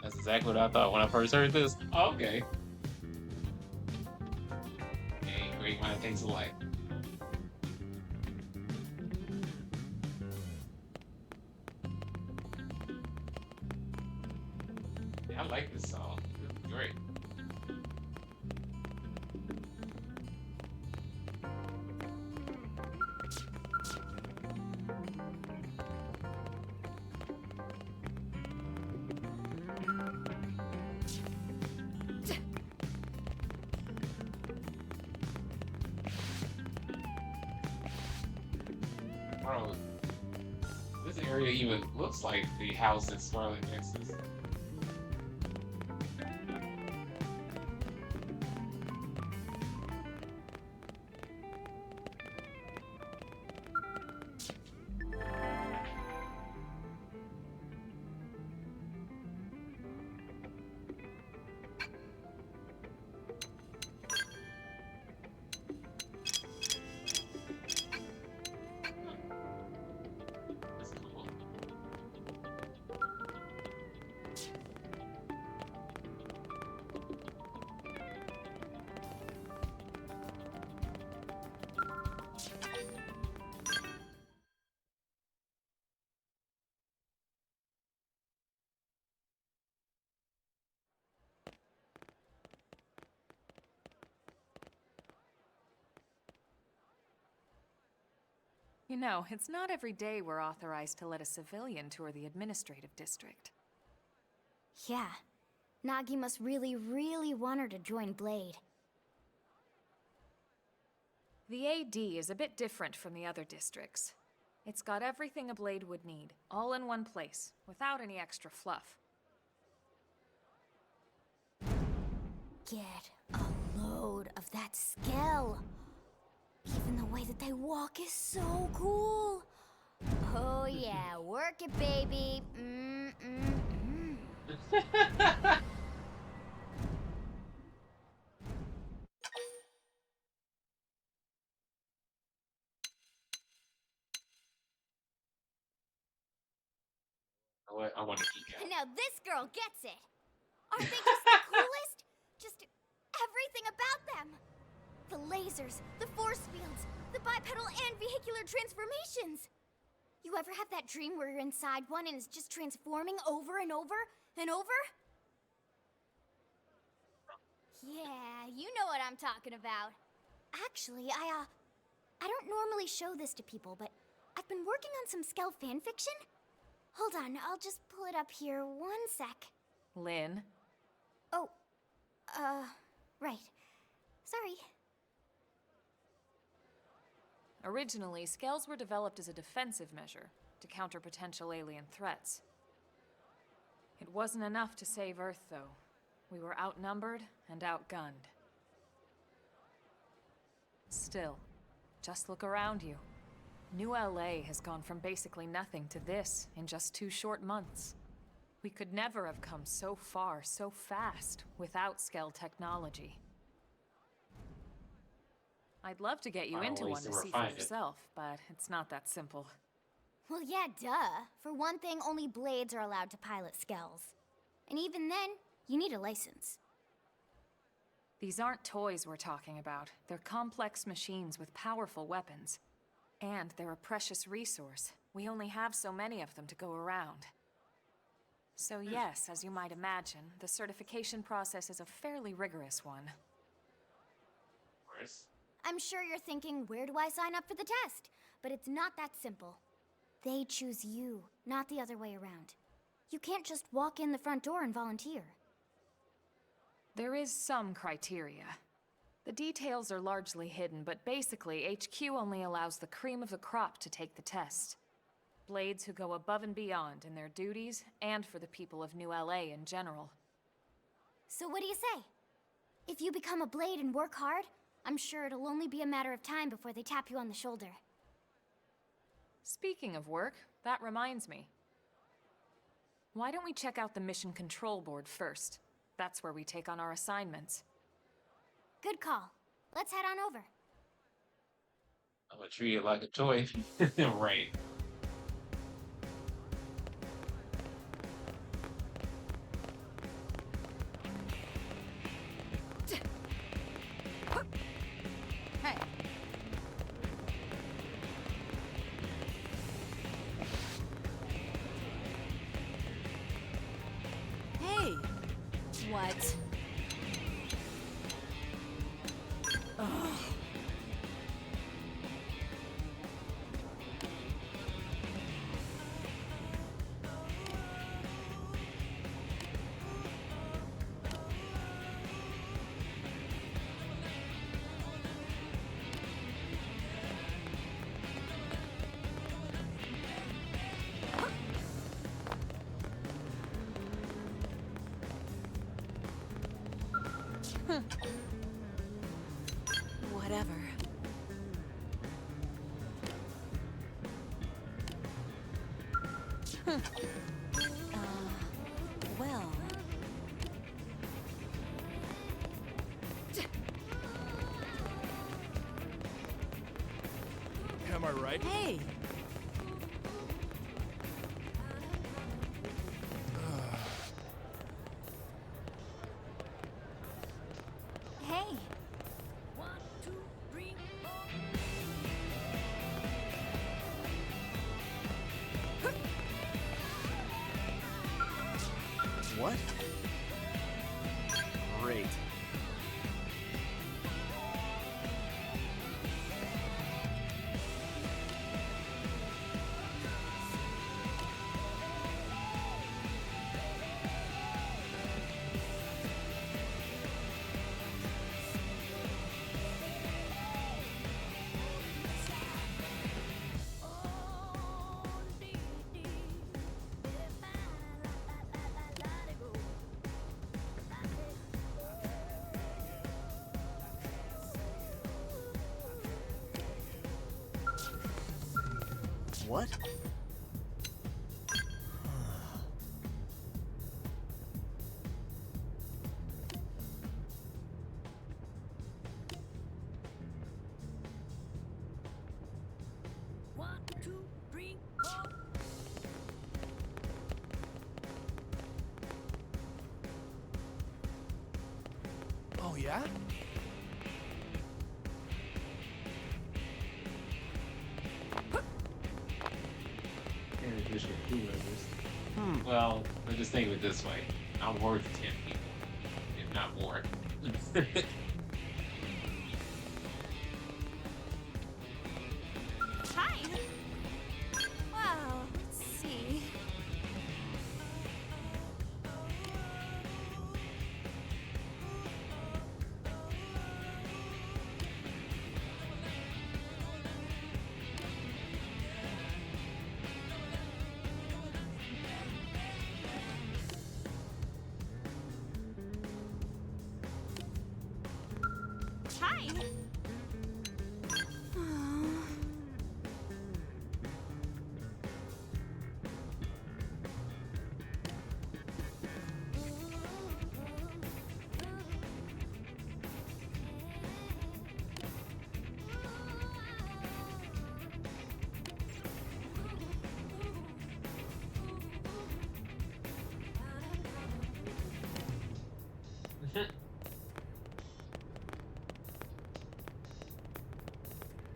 That's exactly what I thought when I first heard this. Oh, okay. Hey, great mind thinks alike. Yeah, I like this song. It's great. Bro, this area even looks like the house in Scarlet Nexus. That's cool. You know, it's not every day we're authorized to let a civilian tour the administrative district. Yeah. Nagi must really, really want her to join Blade. The AD is a bit different from the other districts. It's got everything a Blade would need, all in one place, without any extra fluff. Get a load of that skill. Even the way that they walk is so cool. Oh yeah, work it, baby. I want to geek out. Now this girl gets it. Aren't they just the coolest? Just everything about them. The lasers, the force fields, the bipedal and vehicular transformations. You ever have that dream where you're inside one and it's just transforming over and over and over? Yeah, you know what I'm talking about. Actually, I don't normally show this to people, but I've been working on some Skell fanfiction. Hold on, I'll just pull it up here 1 sec. Lynn? Oh, right. Sorry. Originally, Skells were developed as a defensive measure to counter potential alien threats. It wasn't enough to save Earth, though. We were outnumbered and outgunned. Still, just look around you. New LA has gone from basically nothing to this in just 2 short months. We could never have come so far, so fast, without Skell technology. I'd love to get you into one to see for yourself, but it's not that simple. Well, yeah, duh. For one thing, only Blades are allowed to pilot Skells. And even then, you need a license. These aren't toys we're talking about. They're complex machines with powerful weapons. And they're a precious resource. We only have so many of them to go around. So yes, as you might imagine, the certification process is a fairly rigorous one. I'm sure you're thinking, where do I sign up for the test? But it's not that simple. They choose you, not the other way around. You can't just walk in the front door and volunteer. There is some criteria. The details are largely hidden, but basically, HQ only allows the cream of the crop to take the test. Blades who go above and beyond in their duties, and for the people of New LA in general. So what do you say? If you become a Blade and work hard, I'm sure it'll only be a matter of time before they tap you on the shoulder. Speaking of work, that reminds me. Why don't we check out the Mission Control Board first? That's where we take on our assignments. Good call. Let's head on over. I'm gonna treat it like a toy. Right. Hey. Hey. What? Ugh. Whatever. Well. Am I right? Hey. Hey. What? Great. What? One, two, three, four. Oh, yeah? And additional crew members. Well, let's just think of it this way. I'm worth 10 people, if not more. Hi! Well, let's see. Hi!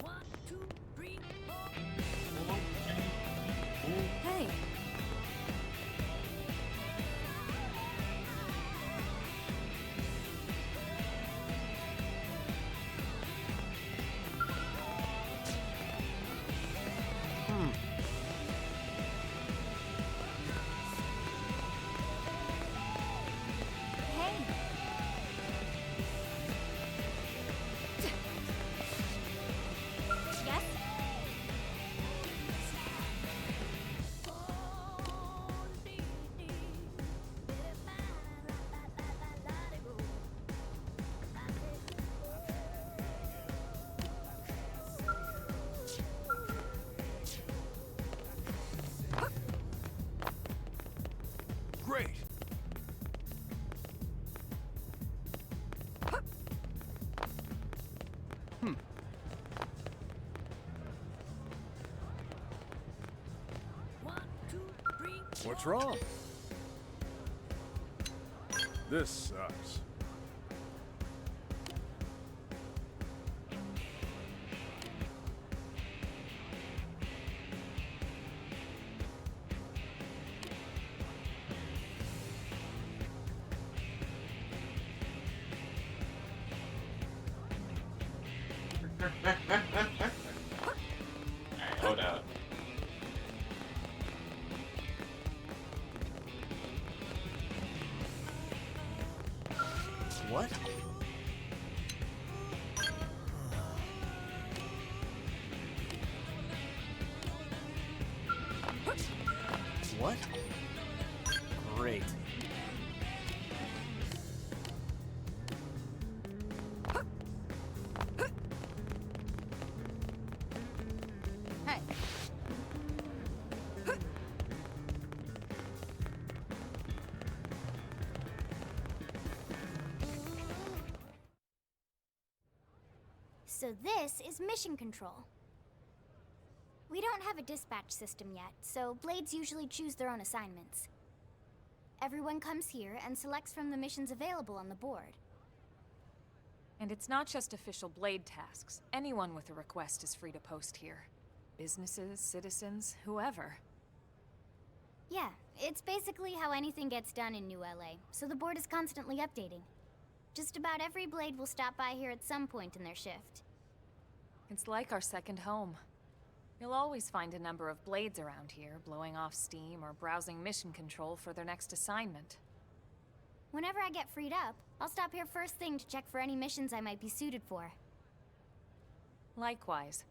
One, two, three, four. Hey, Hey! Yes? Great! One, two, three. What's wrong? This sucks. Alright, hold up. What? What? Great. Hey! So this is mission control. We don't have a dispatch system yet, so Blades usually choose their own assignments. Everyone comes here and selects from the missions available on the board. and it's not just official Blade tasks. Anyone with a request is free to post here. Businesses, citizens, whoever. Yeah, it's basically how anything gets done in New LA, so the board is constantly updating. Just about every Blade will stop by here at some point in their shift. It's like our second home. You'll always find a number of Blades around here, blowing off steam or browsing mission control for their next assignment. Whenever I get freed up, I'll stop here first thing to check for any missions I might be suited for. Likewise.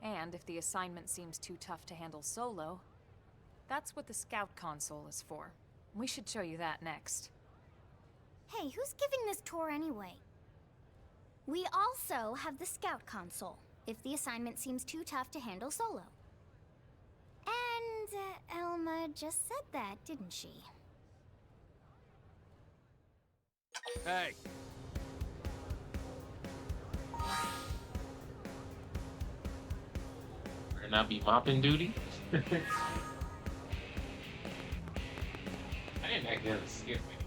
And if the assignment seems too tough to handle solo, that's what the Scout console is for. We should show you that next. Hey, who's giving this tour anyway? We also have the Scout console, if the assignment seems too tough to handle solo. just said that, didn't she? Hey, Better not be mopping duty. I didn't accidentally skip anything.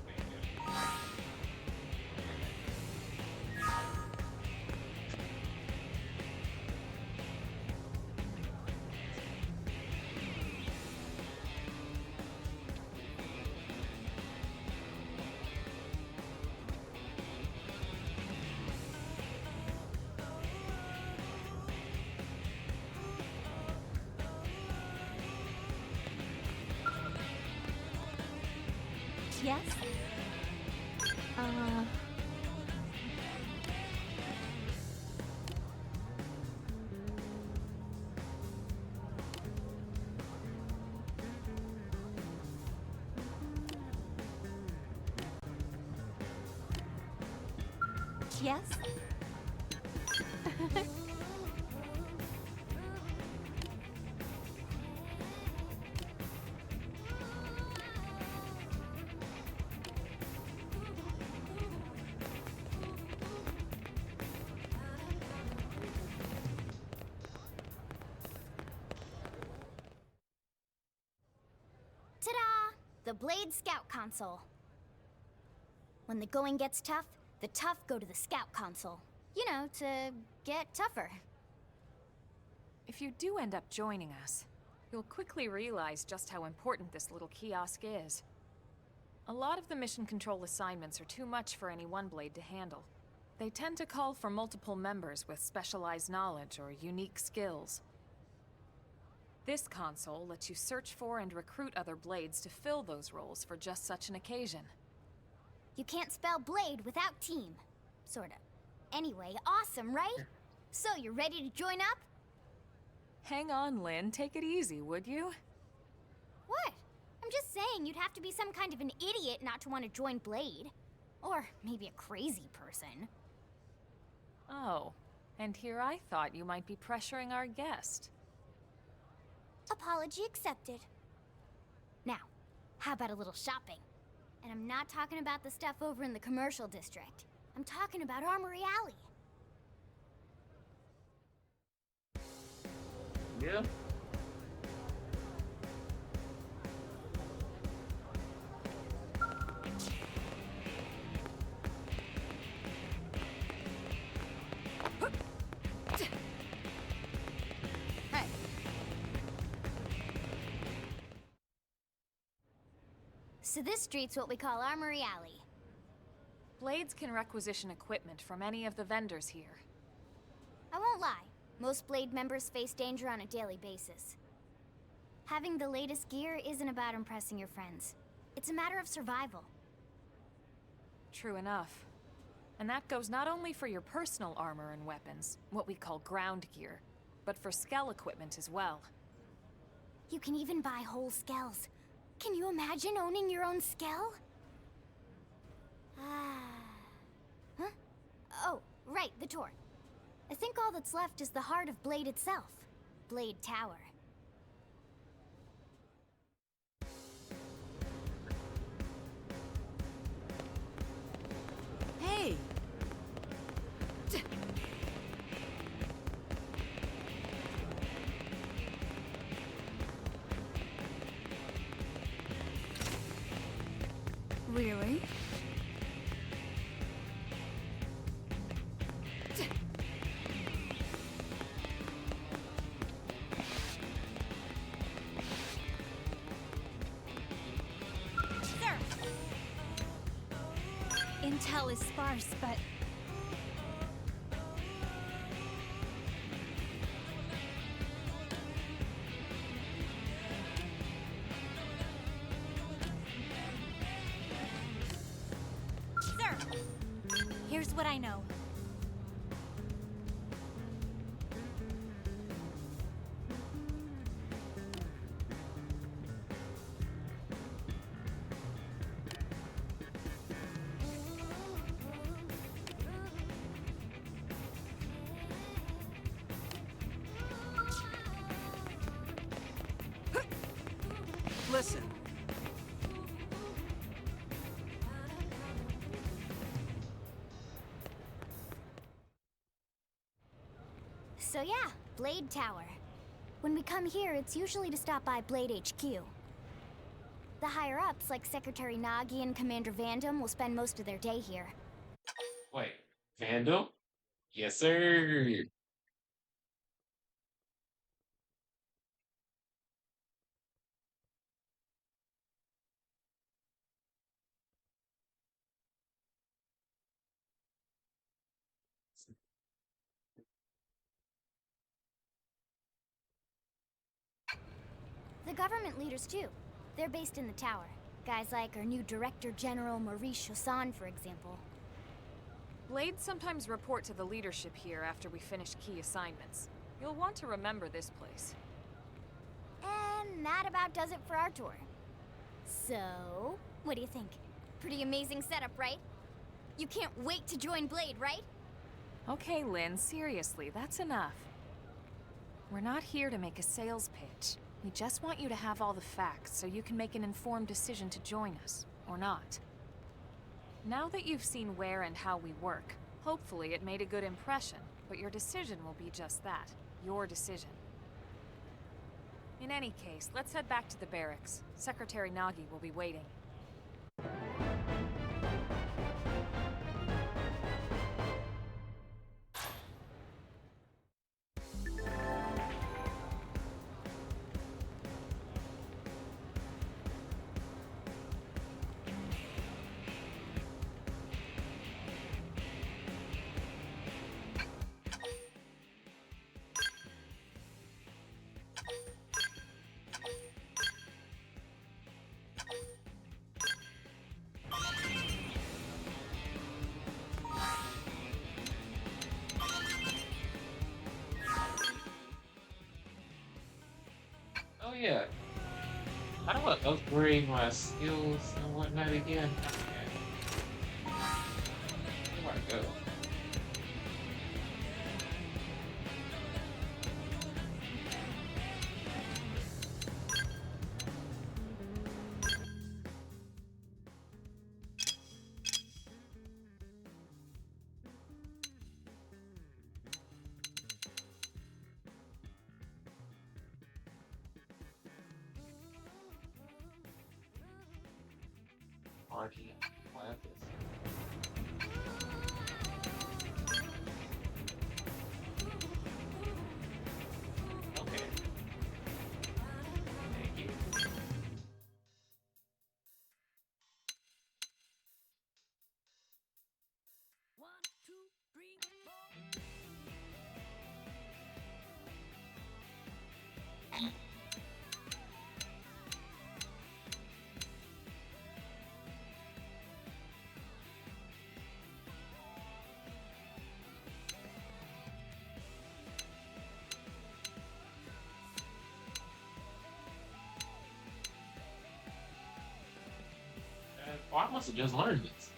Yes? Yes? Ta-da! The Blade Scout Console. When the going gets tough, the tough go to the Scout Console. You know, to get tougher. If you do end up joining us, you'll quickly realize just how important this little kiosk is. A lot of the mission control assignments are too much for any one blade to handle. They tend to call for multiple members with specialized knowledge or unique skills. This console lets you search for and recruit other blades to fill those roles for just such an occasion. You can't spell blade without team. Sorta. Anyway, awesome, right? So, you're ready to join up? Hang on, Lynn. Take it easy, would you? What? I'm just saying you'd have to be some kind of an idiot not to want to join Blade. Or maybe a crazy person. Oh, and here I thought you might be pressuring our guest. Apology accepted. Now, how about a little shopping? And I'm not talking about the stuff over in the commercial district. I'm talking about Armory Alley. Yeah. Hey. So this street's what we call Armory Alley. Blades can requisition equipment from any of the vendors here. I won't lie. Most Blade members face danger on a daily basis. Having the latest gear isn't about impressing your friends. It's a matter of survival. True enough. And that goes not only for your personal armor and weapons, what we call ground gear, but for skell equipment as well. You can even buy whole skells. Can you imagine owning your own skell? Huh? Oh, right, the Torn. I think all that's left is the heart of Blade itself. Blade Tower. Hey! Really? Intel is sparse, but... Sir! Here's what I know. listen. So yeah, Blade Tower. When we come here, it's usually to stop by Blade HQ. The higher-ups, like Secretary Nagi and Commander Vandom, will spend most of their day here. Wait, Vandal? Yes, sir. The government leaders, too. They're based in the tower. Guys like our new Director General Maurice Chosan, for example. Blades sometimes report to the leadership here after we finish key assignments. You'll want to remember this place. And that about does it for our tour. So, what do you think? Pretty amazing setup, right? You can't wait to join Blade, right? Okay, Lynn, seriously, that's enough. We're not here to make a sales pitch. We just want you to have all the facts so you can make an informed decision to join us, or not. Now that you've seen where and how we work, hopefully it made a good impression, but your decision will be just that, your decision. In any case, let's head back to the barracks. Secretary Nagi will be waiting. Oh yeah. How do I upgrade my skills and whatnot again? Okay. Where do I go? RG classes. Okay. Thank you. Oh, I must have just learned this.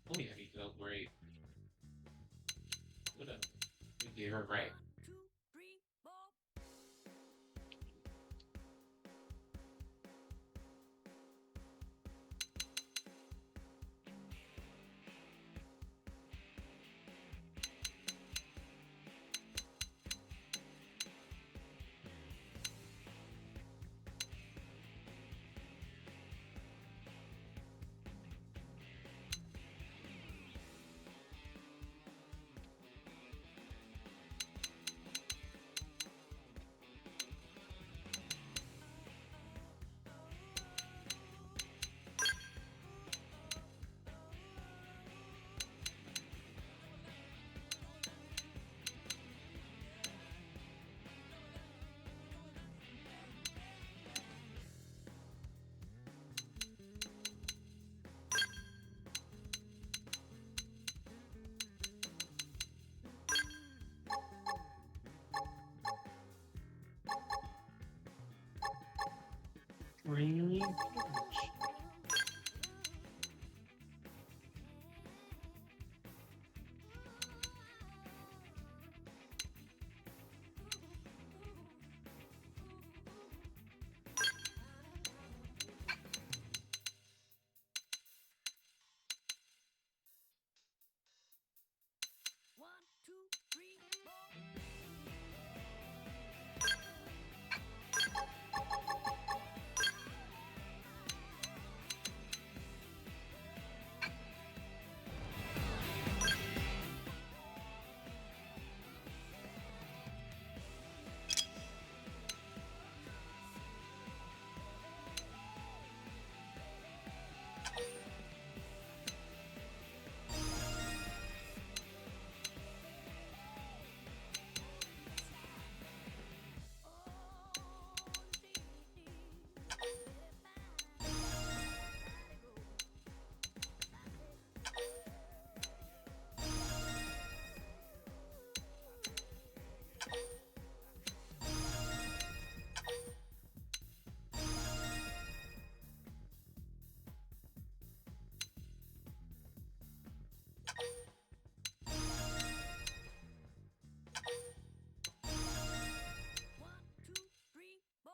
Oh yeah, he felt great. What up? We get her right. Really? One, two, three, four. One, two, three, four.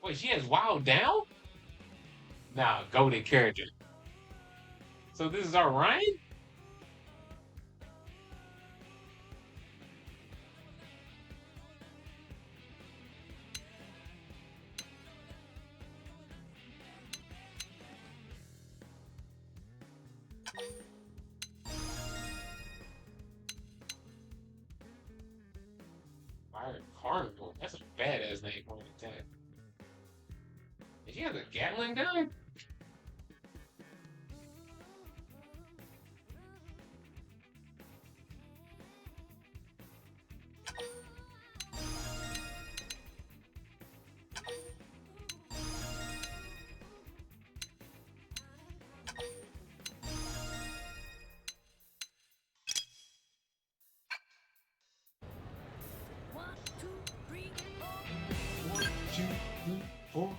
Wait, she has Wild Down? Nah, goaded character. So this is our Ryan? Fire Carnival. That's a badass name for an attack. And she has a Gatling gun? One, two, three, four. One, two, three, four.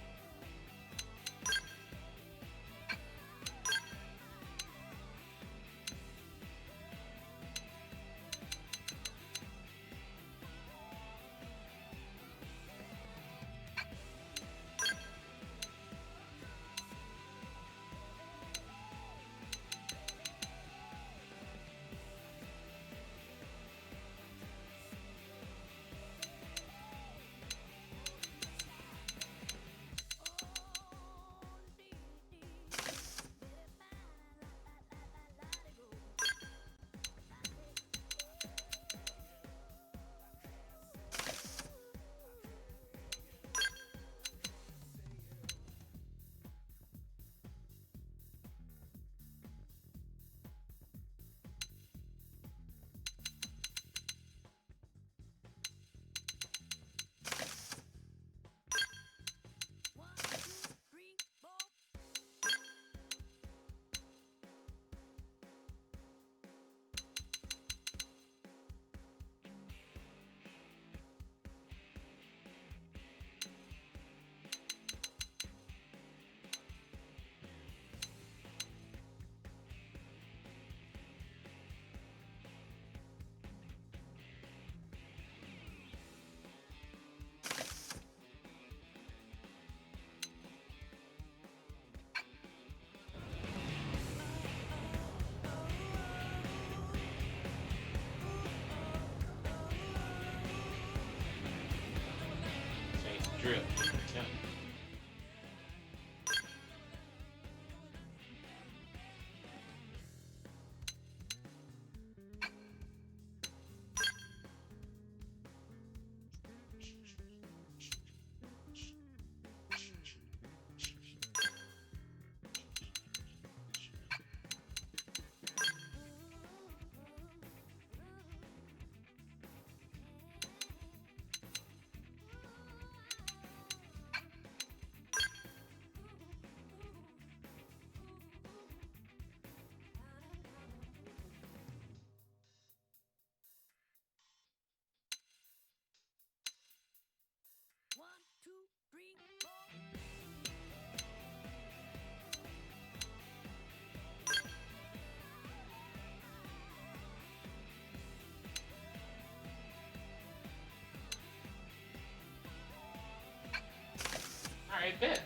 Alright, bet.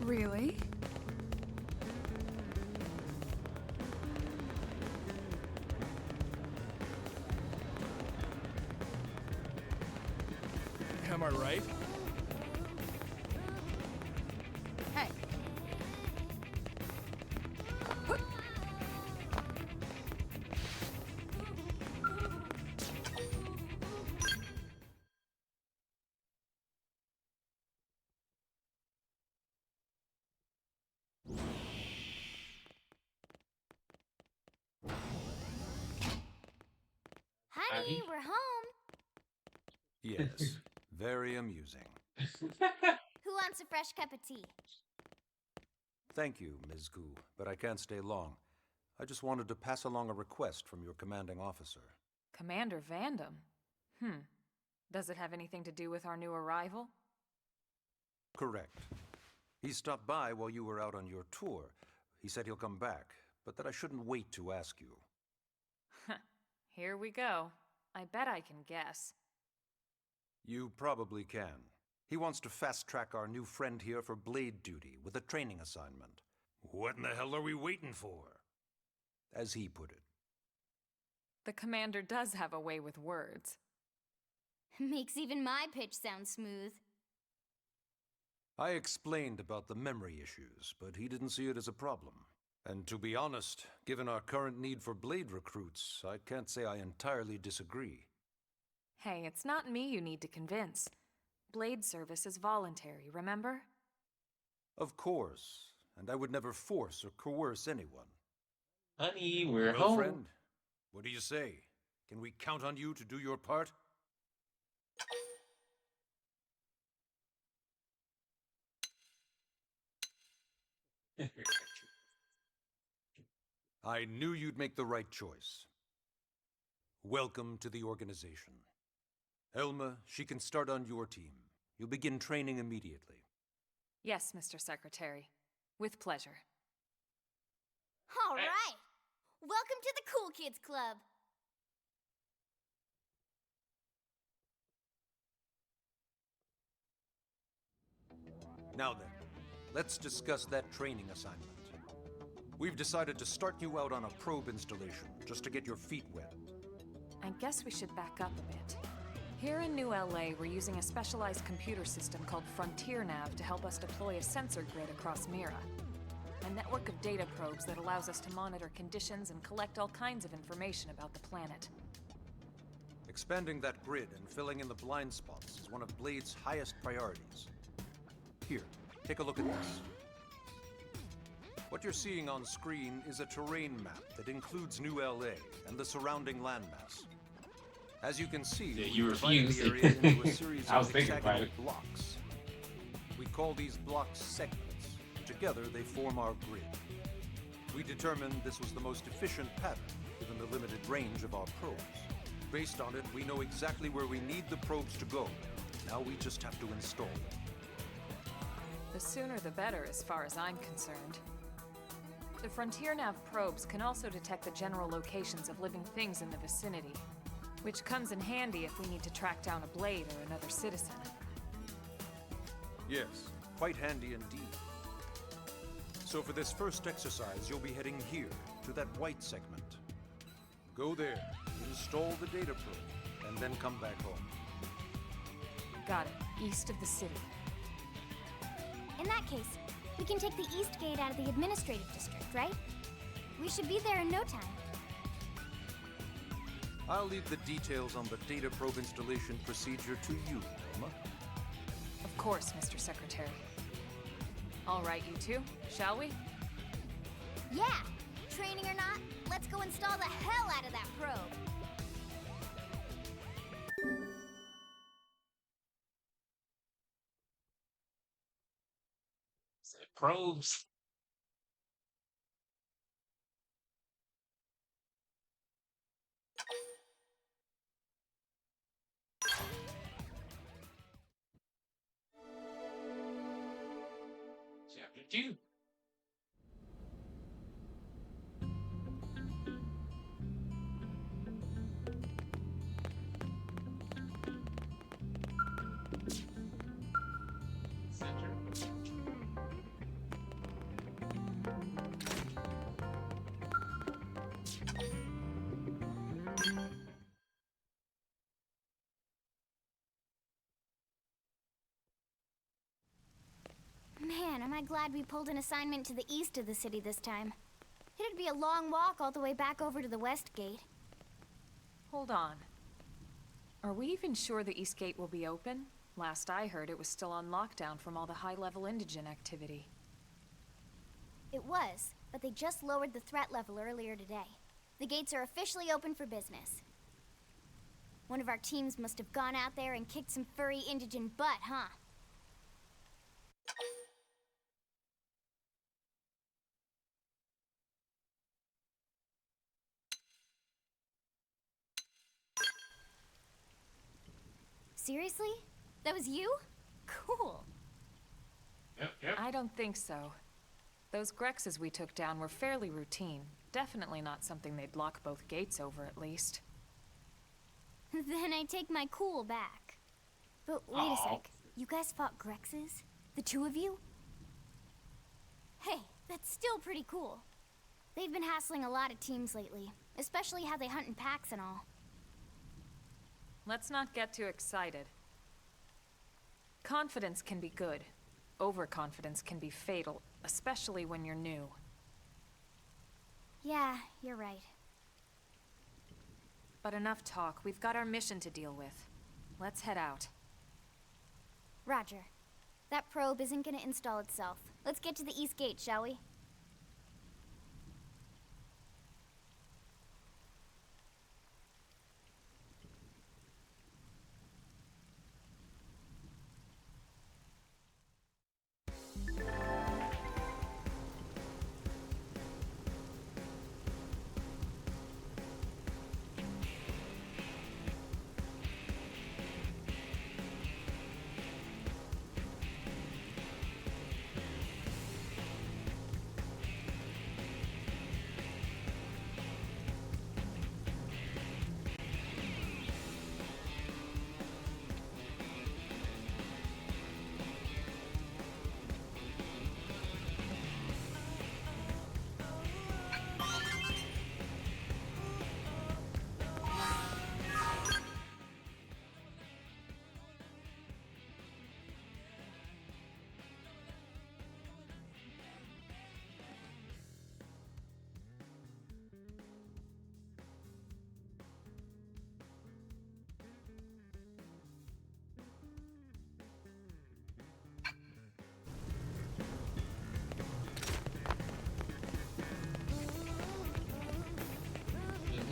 Really? Am I right? Hey. Honey, we're home. Yes, very amusing. Who wants a fresh cup of tea? Thank you, Ms. Gu, but I can't stay long. I just wanted to pass along a request from your commanding officer. Commander Vandam? Does it have anything to do with our new arrival? Correct. He stopped by while you were out on your tour. He said he'll come back, but that I shouldn't wait to ask you. Here we go. I bet I can guess. You probably can. He wants to fast-track our new friend here for blade duty with a training assignment. What in the hell are we waiting for? As he put it. The commander does have a way with words. Makes even my pitch sound smooth. I explained about the memory issues, but he didn't see it as a problem. And to be honest, given our current need for blade recruits, I can't say I entirely disagree. Hey, it's not me you need to convince. Blade service is voluntary, remember? Of course, and I would never force or coerce anyone. Honey, we're Well, home. friend, what do you say? Can we count on you to do your part? I knew you'd make the right choice. Welcome to the organization. Elma, she can start on your team. You'll begin training immediately. Yes, Mr. Secretary. With pleasure. All right. Welcome to the Cool Kids Club. Now then, let's discuss that training assignment. We've decided to start you out on a probe installation, just to get your feet wet. I guess we should back up a bit. Here in New LA, we're using a specialized computer system called Frontier Nav to help us deploy a sensor grid across Mira. A network of data probes that allows us to monitor conditions and collect all kinds of information about the planet. Expanding that grid and filling in the blind spots is one of Blade's highest priorities. Here, take a look at this. What you're seeing on screen is a terrain map that includes New LA and the surrounding landmass. As you can see, Yeah, you we've divided refused. the area into a series I was of thinking about hexagonal it. blocks. We call these blocks segments. Together, they form our grid. We determined this was the most efficient pattern, given the limited range of our probes. Based on it, we know exactly where we need the probes to go. Now we just have to install them. The sooner the better, as far as I'm concerned. The Frontier Nav probes can also detect the general locations of living things in the vicinity, which comes in handy if we need to track down a Blade or another citizen. Yes, quite handy indeed. So for this first exercise, you'll be heading here, to that white segment. Go there, install the data probe, and then come back home. Got it. East of the city. In that case, we can take the east gate out of the administrative district, right? We should be there in no time. I'll leave the details on the data probe installation procedure to you, Norma. Of course, Mr. Secretary. All right, you two, shall we? Yeah! Training or not, let's go install the hell out of that probe! Probes. Chapter 2. Center. Man, am I glad we pulled an assignment to the east of the city this time. It'd be a long walk all the way back over to the west gate. Hold on. Are we even sure the East Gate will be open? Last I heard, it was still on lockdown from all the high-level indigent activity. It was, but they just lowered the threat level earlier today. The gates are officially open for business. One of our teams must have gone out there and kicked some furry indigent butt, huh? Seriously? That was you? Cool. Yep. I don't think so. Those Grexes we took down were fairly routine. Definitely not something they'd lock both gates over, at least. Then I take my cool back. But wait a sec. You guys fought Grexes? The two of you? Hey, that's still pretty cool. They've been hassling a lot of teams lately, especially how they hunt in packs and all. Let's not get too excited. Confidence can be good. Overconfidence can be fatal, especially when you're new. Yeah, you're right. But enough talk. We've got our mission to deal with. Let's head out. Roger. That probe isn't gonna install itself. Let's get to the East Gate, shall we?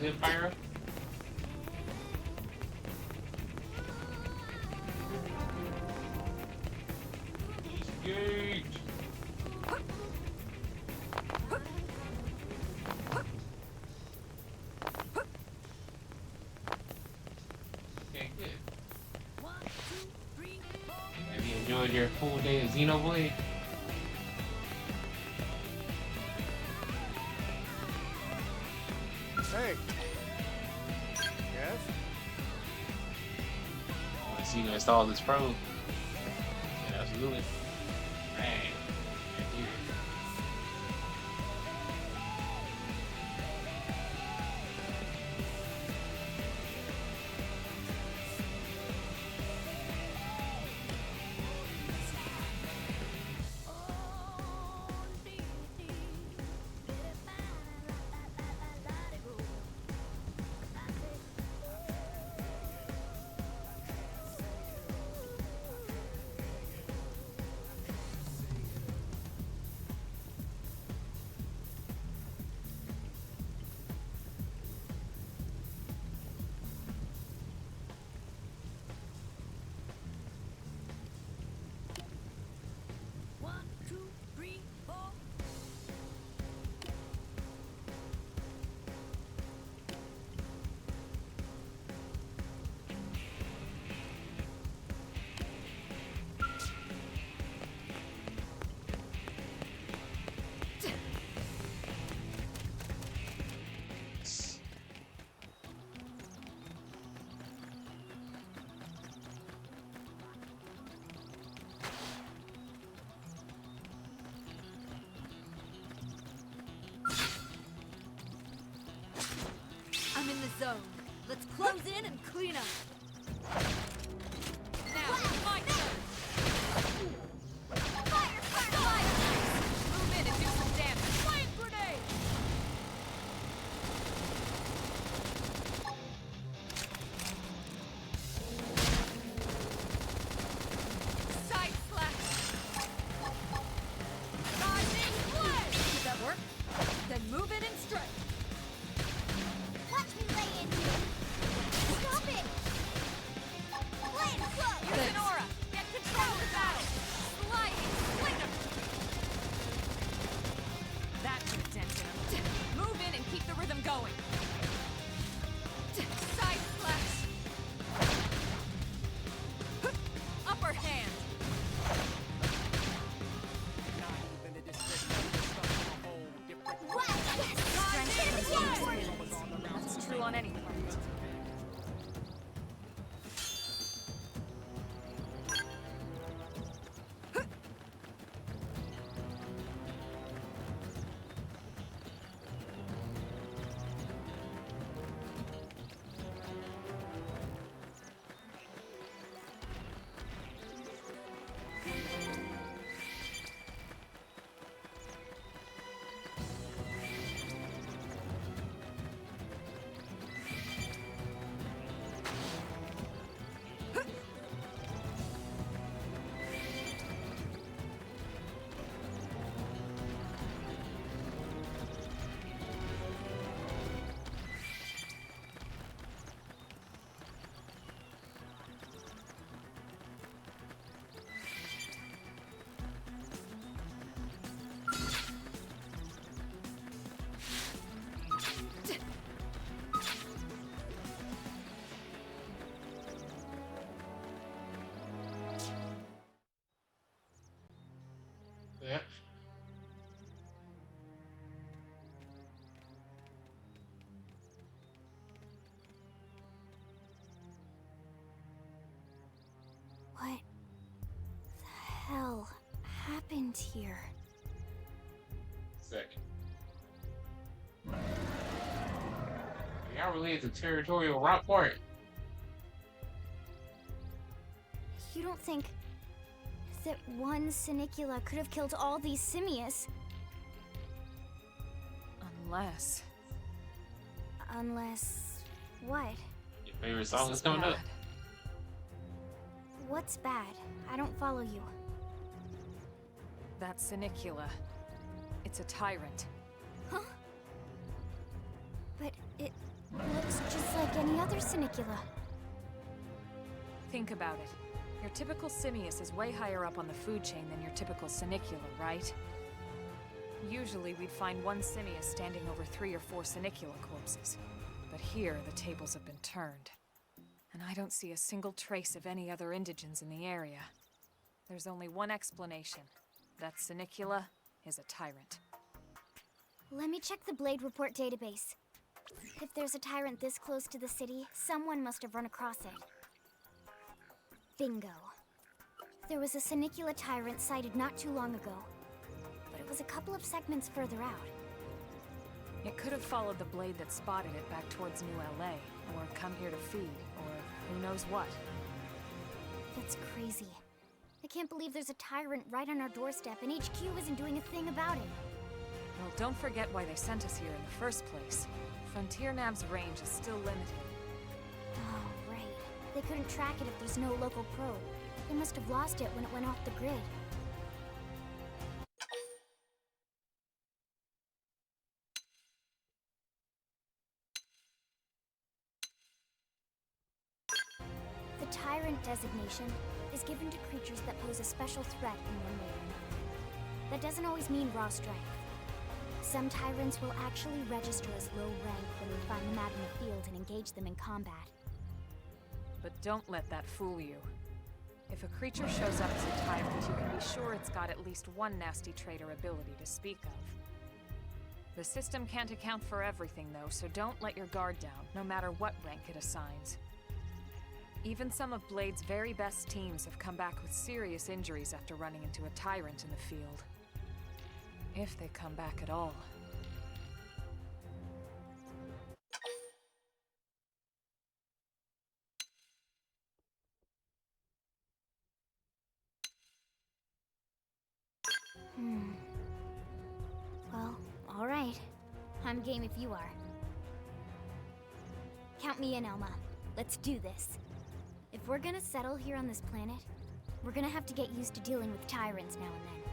Good fire. East Gate. full day of Xenoblade. Hey. Yes? Unless you install this pro. Yeah, absolutely. Man. I'm in the zone. Let's close in and clean up. Now, my turn. Fire! Move in and do some damage. Flame grenade! Side slash! Rising flame! Did that work? Then move in and strike. Watch me lay in here. Stop it! Flame close! Use an aura! Get control of the battle! Sliding slinger! That should have dented him. Move in and keep the rhythm going. Side slash! Upper hand! Not even in this system, we're stuck on a whole different What? Rising flame! That's true on any planet. Yeah. What the hell happened here? Second. Y'all related to territorial Rockport. You don't think that one Sinicula could have killed all these simius? Unless... Unless... what? Your favorite this song is coming up. bad. What's bad? I don't follow you. That Sinicula. It's a tyrant. Huh? But it looks just like any other Sinicula. Think about it. Your typical simius is way higher up on the food chain than your typical Sinicula, right? Usually we'd find one simius standing over 3 or 4 Sinicula corpses. But here, the tables have been turned. And I don't see a single trace of any other indigents in the area. There's only one explanation. That Senicula is a tyrant. Let me check the Blade Report database. If there's a tyrant this close to the city, someone must have run across it. Bingo. There was a Senicula tyrant sighted not too long ago, but it was a couple of segments further out. It could have followed the blade that spotted it back towards New LA, or come here to feed, or who knows what. That's crazy. I can't believe there's a tyrant right on our doorstep and HQ isn't doing a thing about it. Well, don't forget why they sent us here in the first place. Frontier Nav's range is still limited. Oh, right. They couldn't track it if there's no local probe. They must have lost it when it went off the grid. The Tyrant designation is given to creatures that pose a special threat in one way or another. That doesn't always mean raw strength. Some Tyrants will actually register as low rank when we find them out in the field and engage them in combat. But don't let that fool you. If a creature shows up as a tyrant, you can be sure it's got at least one nasty trait or ability to speak of. The system can't account for everything, though, so don't let your guard down, no matter what rank it assigns. Even some of Blade's very best teams have come back with serious injuries after running into a tyrant in the field. If they come back at all. Well, alright. I'm game if you are. Count me in, Elma. Let's do this. If we're gonna settle here on this planet, we're gonna have to get used to dealing with tyrants now and then.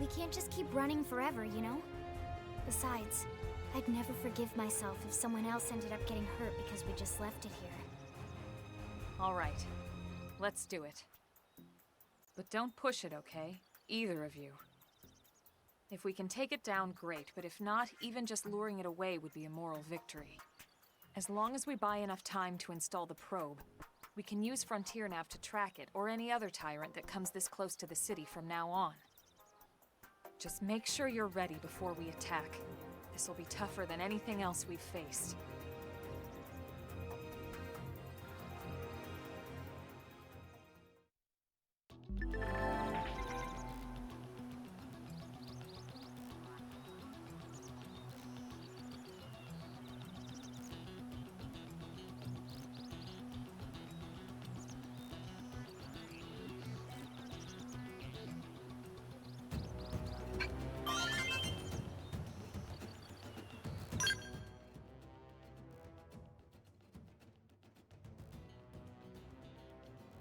We can't just keep running forever, you know? Besides, I'd never forgive myself if someone else ended up getting hurt because we just left it here. All right. Let's do it. But don't push it, okay? Either of you. If we can take it down, great, but if not, even just luring it away would be a moral victory. As long as we buy enough time to install the probe, we can use Frontier Nav to track it, or any other tyrant that comes this close to the city from now on. Just make sure you're ready before we attack. This will be tougher than anything else we've faced.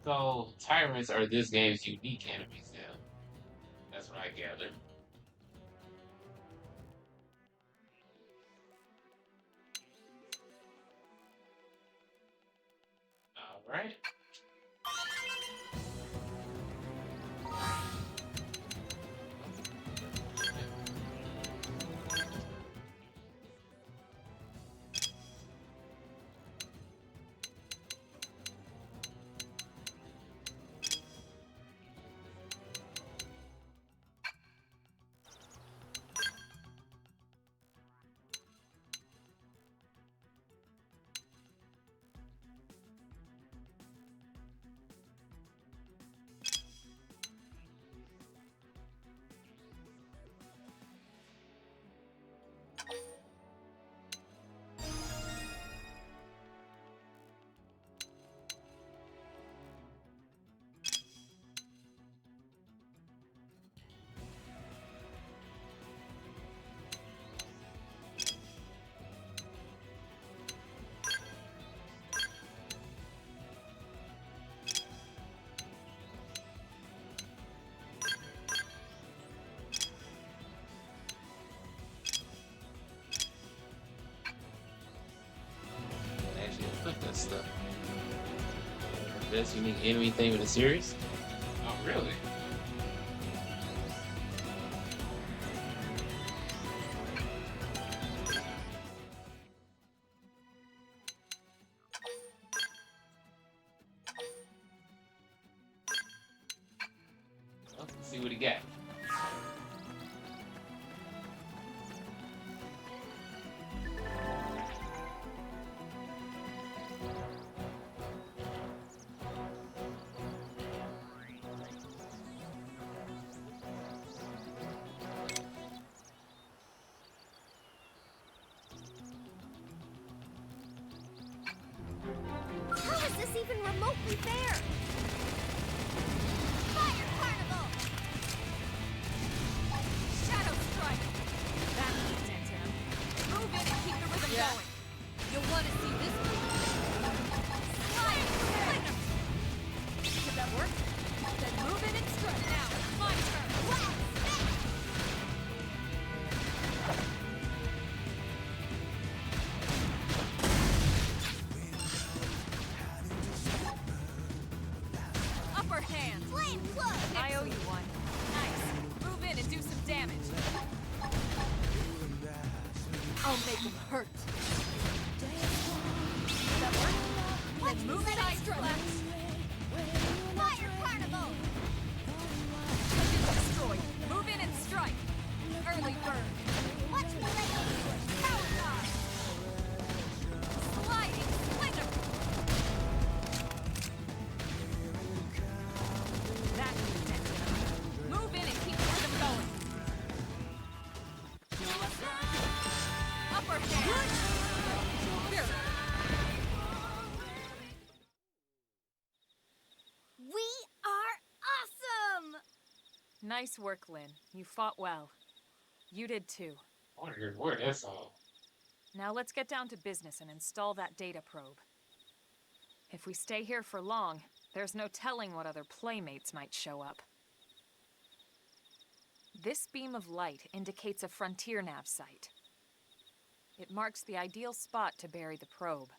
So tyrants are this game's unique enemies now. That's what I gather. All right. Actually, put that stuff. Best unique enemy thing in the series? Oh, really? got? How is this even remotely fair? Fire Carnival! Shadow Strike! That needs antenna. Move in and keep the rhythm going. You'll want to see this move. Slide! Lightning! Did that work? Then move in and strike. Now it's my turn. Wow! Upper hand. Flame Cloak! I owe you one. Nice. Move in and do some damage. I'll make him hurt. Did that work? Watch Then me move let side it strike. flex. Fire Carnival! Get destroyed. Move in and strike. Early bird. Watch me let it Power Guard! Sliding slinger. That needs antenna. Move in and keep the rhythm going. Upper hand. Here. We are awesome! Nice work, Lynn. You fought well. You did too. I want to hear more of that song. Now let's get down to business and install that data probe. If we stay here for long, there's no telling what other playmates might show up. This beam of light indicates a frontier nav site. It marks the ideal spot to bury the probe.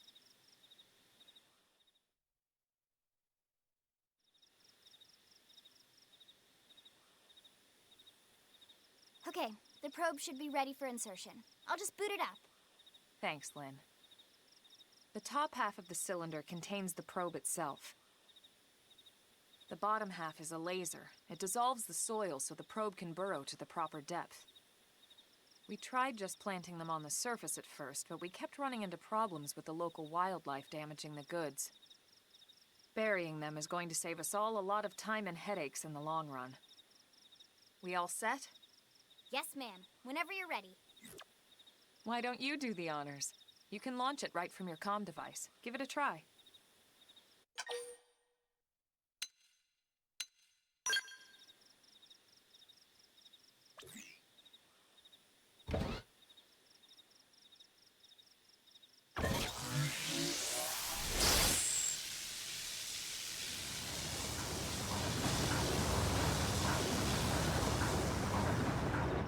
Okay, the probe should be ready for insertion. I'll just boot it up. Thanks, Lynn. The top half of the cylinder contains the probe itself. The bottom half is a laser. It dissolves the soil so the probe can burrow to the proper depth. We tried just planting them on the surface at first, but we kept running into problems with the local wildlife damaging the goods. Burying them is going to save us all a lot of time and headaches in the long run. We all set? Yes, ma'am. Whenever you're ready. Why don't you do the honors? You can launch it right from your comm device. Give it a try.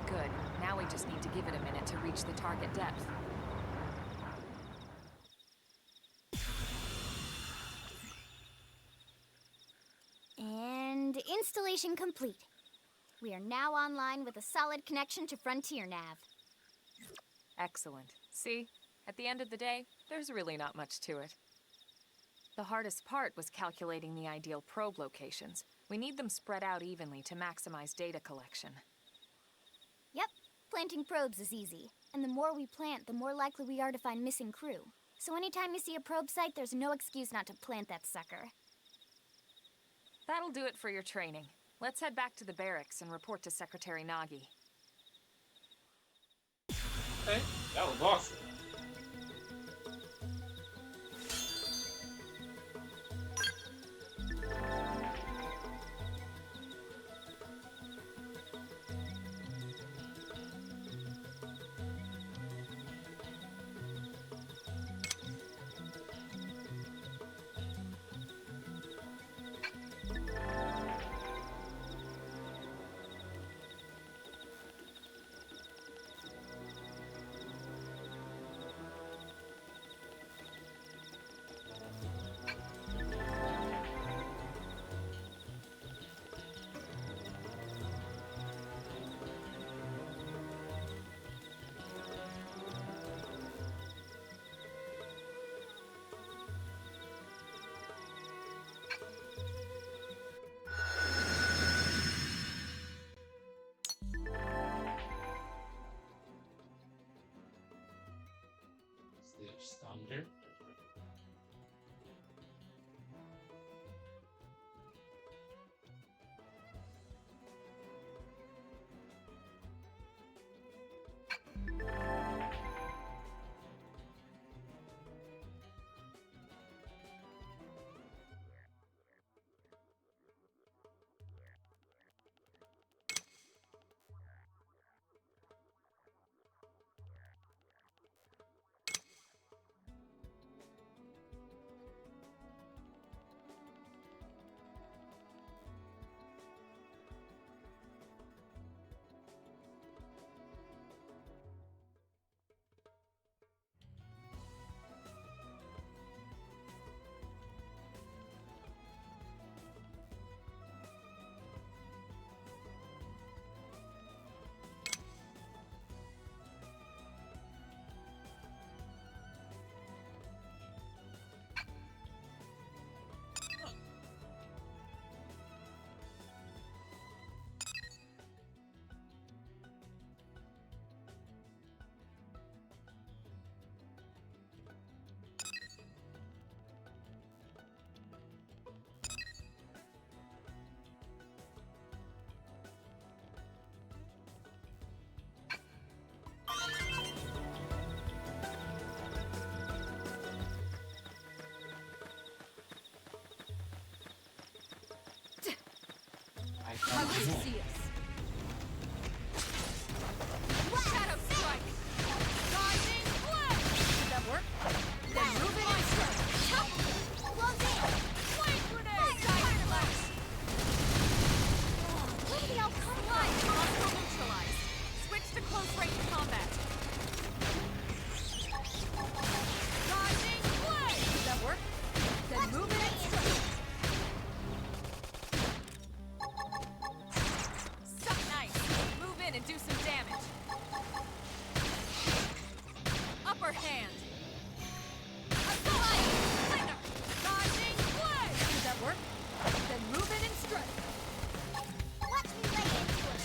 Good. Now we just need to give it a minute to reach the target depth. And installation complete. We are now online with a solid connection to Frontier Nav. Excellent. See? At the end of the day, there's really not much to it. The hardest part was calculating the ideal probe locations. We need them spread out evenly to maximize data collection. Yep, planting probes is easy. And the more we plant, the more likely we are to find missing crew. So anytime you see a probe site, there's no excuse not to plant that sucker. That'll do it for your training. Let's head back to the barracks and report to Secretary Nagi. Hey, that was awesome. Mhm. I I will can't. see us. Shadow strike. Rising blade. Did that work? Then move it and strike. Flame grenade. Giant flash. Where did they all come from? Light hostile neutralized. Switch to close range combat. Rising blade. Did that work? Then move it and strike. Suck nice. Move in and do some damage. Upper hand. Assault! Lightner! Rising blade! Did that work? Then move in and strike. Watch me lay into it.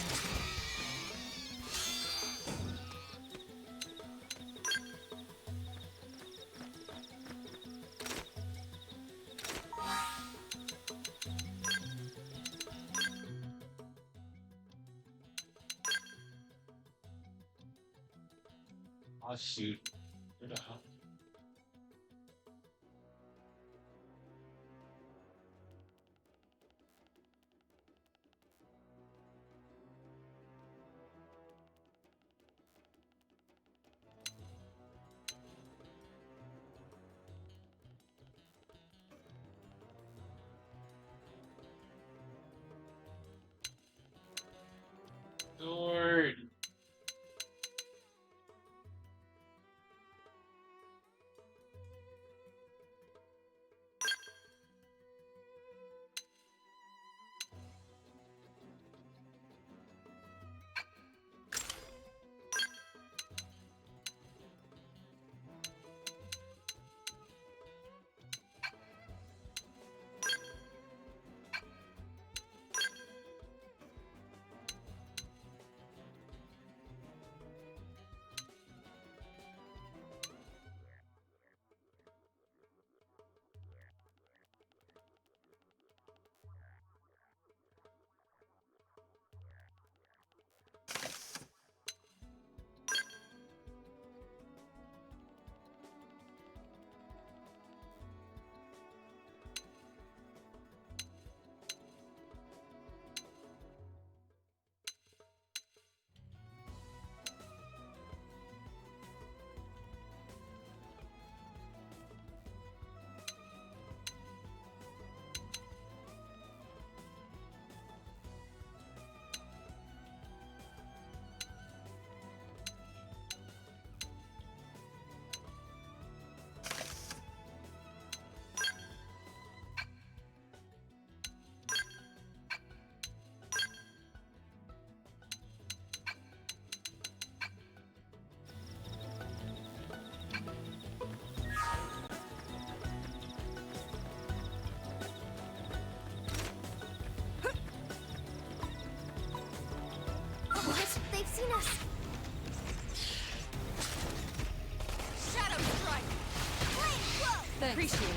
Oh shoot. Where the hell? Sword. Appreciate it.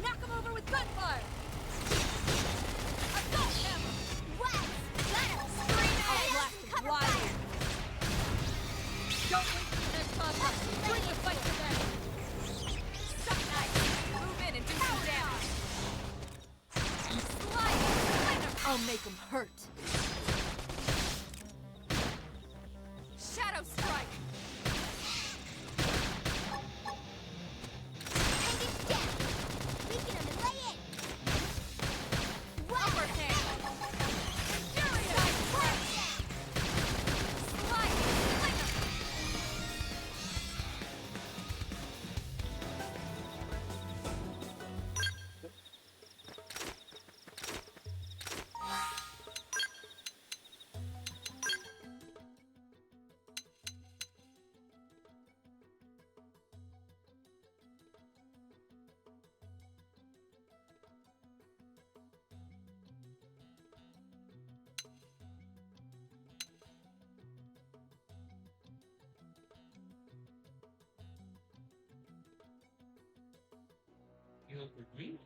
Knock him over with gunfire! Assault hammer! West! Let us! I'll blast him wide! Don't wait for the next combat! Bring the fight to them! Suck knife. Move in and do some damage. Slide! I'll make him hurt! Shadow strike. Engage down. Weaken him and lay in. Upper hand. Furious. Slide. Flinger. You look for me?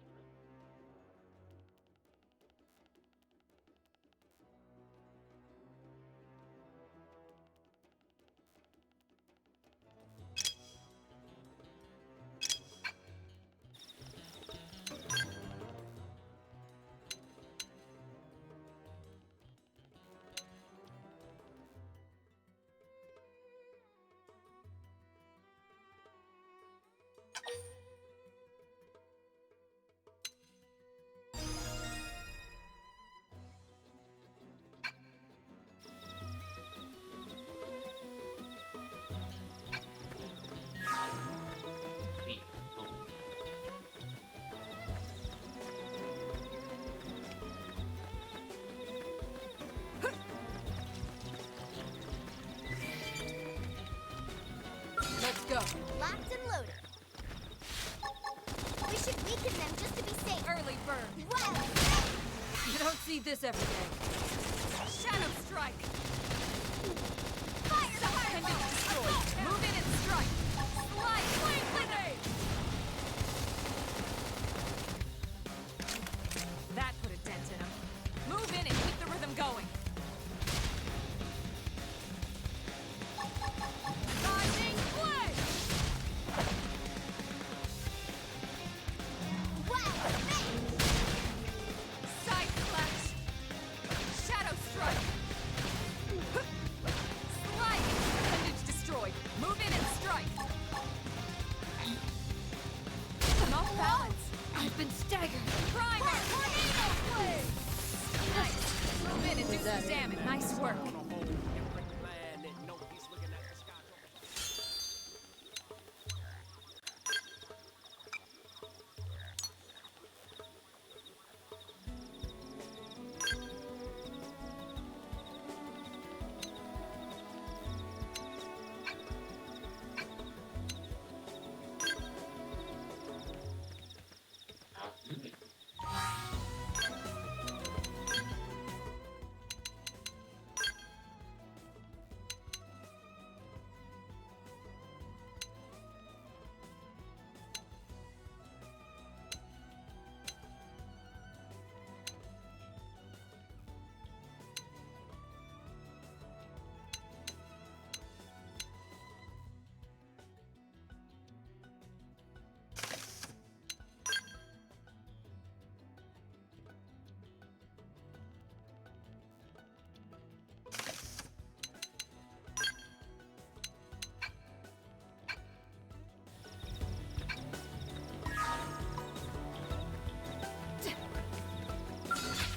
Me. Oh. Let's go! Locked and loaded. We should weaken them just to be safe. Early bird. Well, You don't see this every day. Shadow strike. fire the Appendage destroyed. Move in and strike. Slide. Flame grenade. That put a dent in him. Move in and keep the rhythm going. Rising blade. Side slash. Shadow strike. Slide. Appendage destroyed. Move in and strike. Off balance. I've been staggered! Primer. Tornado blade. Nice. Move in and do some damage. Nice work. On a whole different planet. No, he's looking at the sky.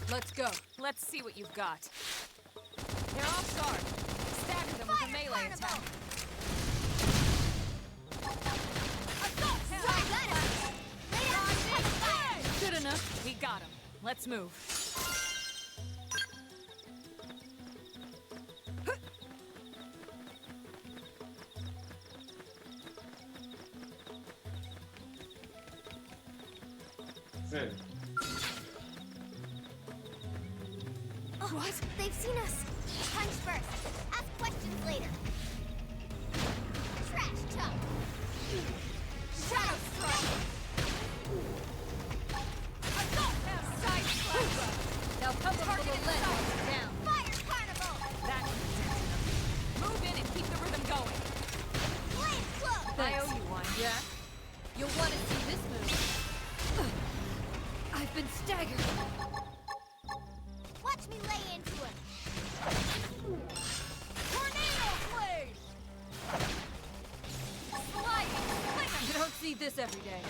Let's go. Let's see what you've got. They're off guard. Stagger them with a melee attack. Good enough. We got him. Let's move. Good. What? They've seen us. Punch first. Ask questions later. Trash Yeah? You'll want to see this move. I've been staggered. Watch me lay into him. Tornado blade! Sliding! You don't see this every day.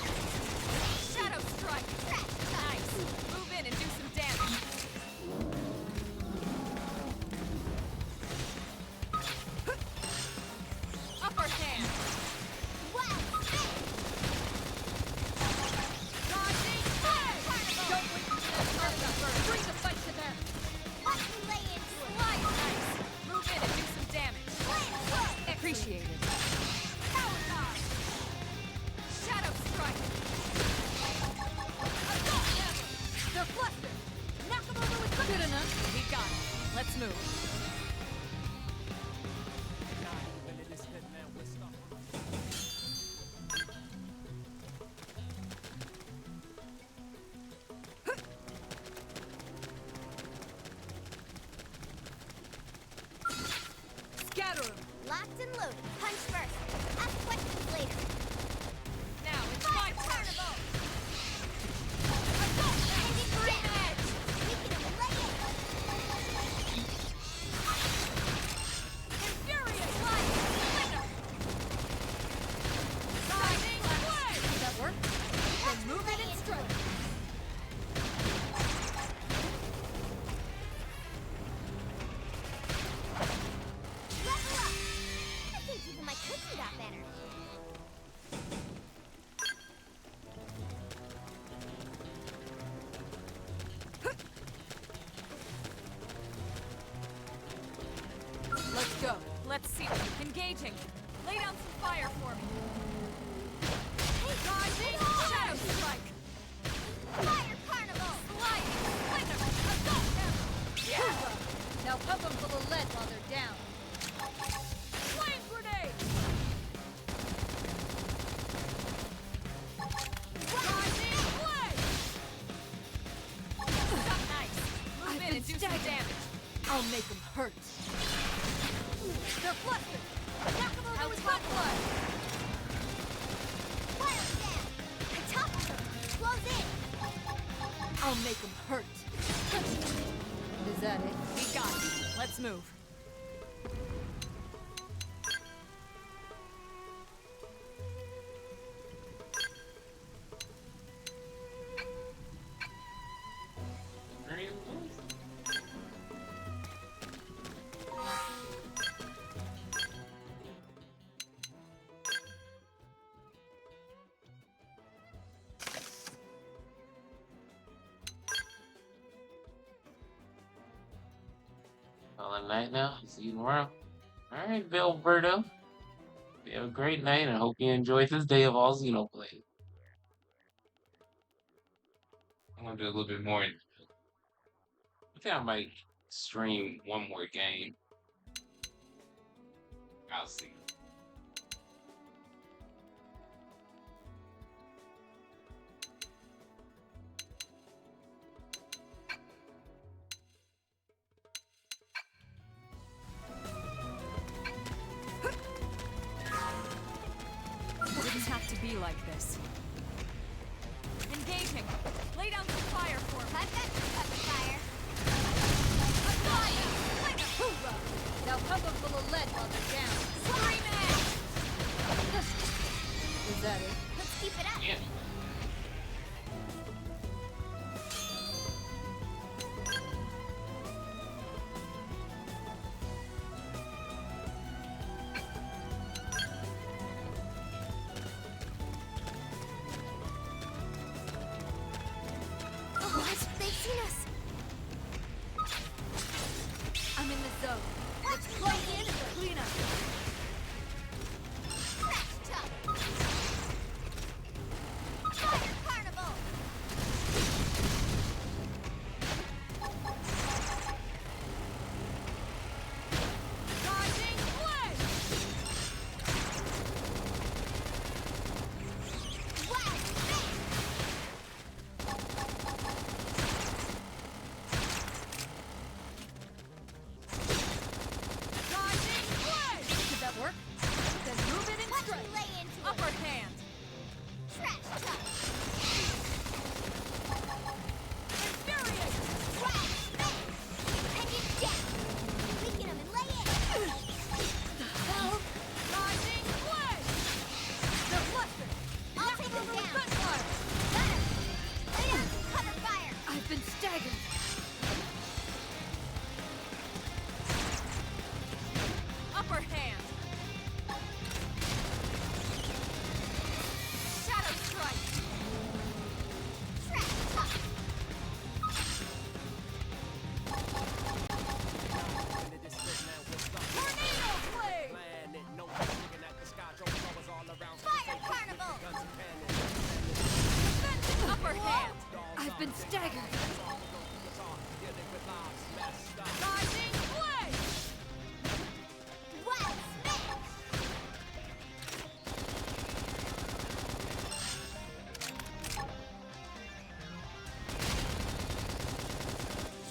Shadow strike! Nice! Move in and do some damage. Upper hand! Wow! Dodging! Don't wait for that starting up first. Bring the fight to them! Watch me lay into him. Slide! Nice! Move in and do some damage. Appreciated. Power dodge. Shadow strike! They're flustered! Knock them over with good enough! We got it. Let's move. Scatter 'em! Locked and loaded. Punch first. Ask questions later. Now it's my turn! Green edge. Weaken him. Lay in. Infurious light! Sliding blade! Does that work? Then move it and strike! Level up. I think even my cookie got better. Let's go. Let's see them. Engaging. Lay down some fire for me. Dodging! Shadow strike! Fire carnival. Sliding! Lightning! Assault hammer! Yeah! Now pump them full of lead while they're down. Flame grenade! Dodging! Blade! Nice! Move in and do some damage. I'll make them hurt. They're flustered! Knock them over with hot blood! Fire down. I topple him. Close in. I'll make them hurt. Is that it? We got it. Let's move. There you go. All night now. See you tomorrow. All right, Vilberto. You have a great night, and I hope you enjoyed this day of all Xenoblade. I'm gonna do a little bit more. I think I might stream one more game. I'll see. Didn't have to be like this. Engaging. Lay down some fire for me. I've got your cup of fire. Hoorah! Now pump them full of lead while they're down. Scream edge! Is that it? Let's keep it up. Yeah. What? They've seen us. I'm in the zone. Let's plug in and clean up. Crash top. Fire carnival. Dodging blade! Wow. Dodging blade! Did that work? Then move it and Watch me strike. lay into Upper hand. Trash truck. Infuriate. Right. And it's down. Weaken him and lay it. Hell. Rising blade. Deflected. I'll take him down. Gunfire. Got him. Lay down some cover fire. I've been staggered. Upper hand. Shadow strike. Trash truck. Tornado blade. Fire carnival. Defensive upper hand. I've been staggered. Rising blade. Wild snake.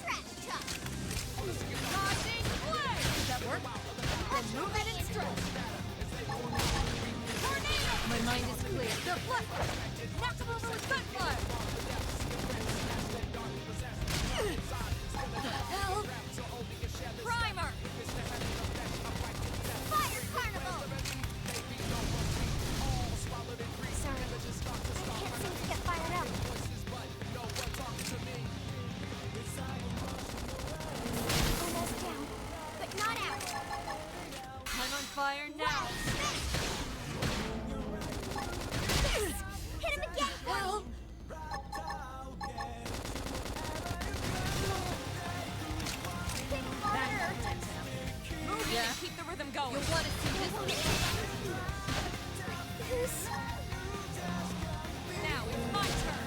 Trash truck. Rising blade. That work? Then move it and strike. Tornado. My mind is clear. Deflect. Knock him over with gunfire. The hell? Primer. Fire carnival. Sorry, I can't seem to get fired up. Almost down, but not out. I'm on fire now. Hit him again, Hell. harder. Move in and keep the rhythm going. You'll want to see this. This. Now it's my turn.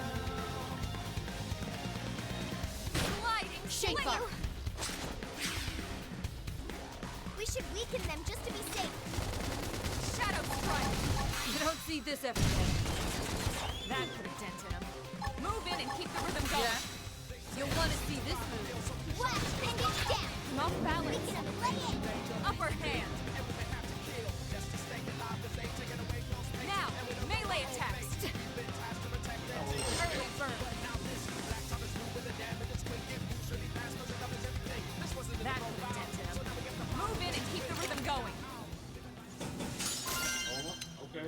Sliding shape up. We should weaken them just to be safe. Shadow strike. You don't see this every day. That put a dent in him. Move in and keep the rhythm going. Yeah. You'll want to see this move. Watch, pendant down. I'm off balance. Weaken them, lay it. Upper hand. Now, melee attacks. Early burn. That put a dent in him. Move in and keep the rhythm going. Okay.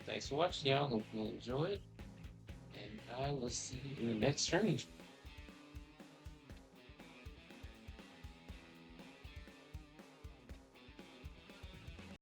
Thanks for watching, y'all. Hope you enjoyed. And I will see you in the next stream.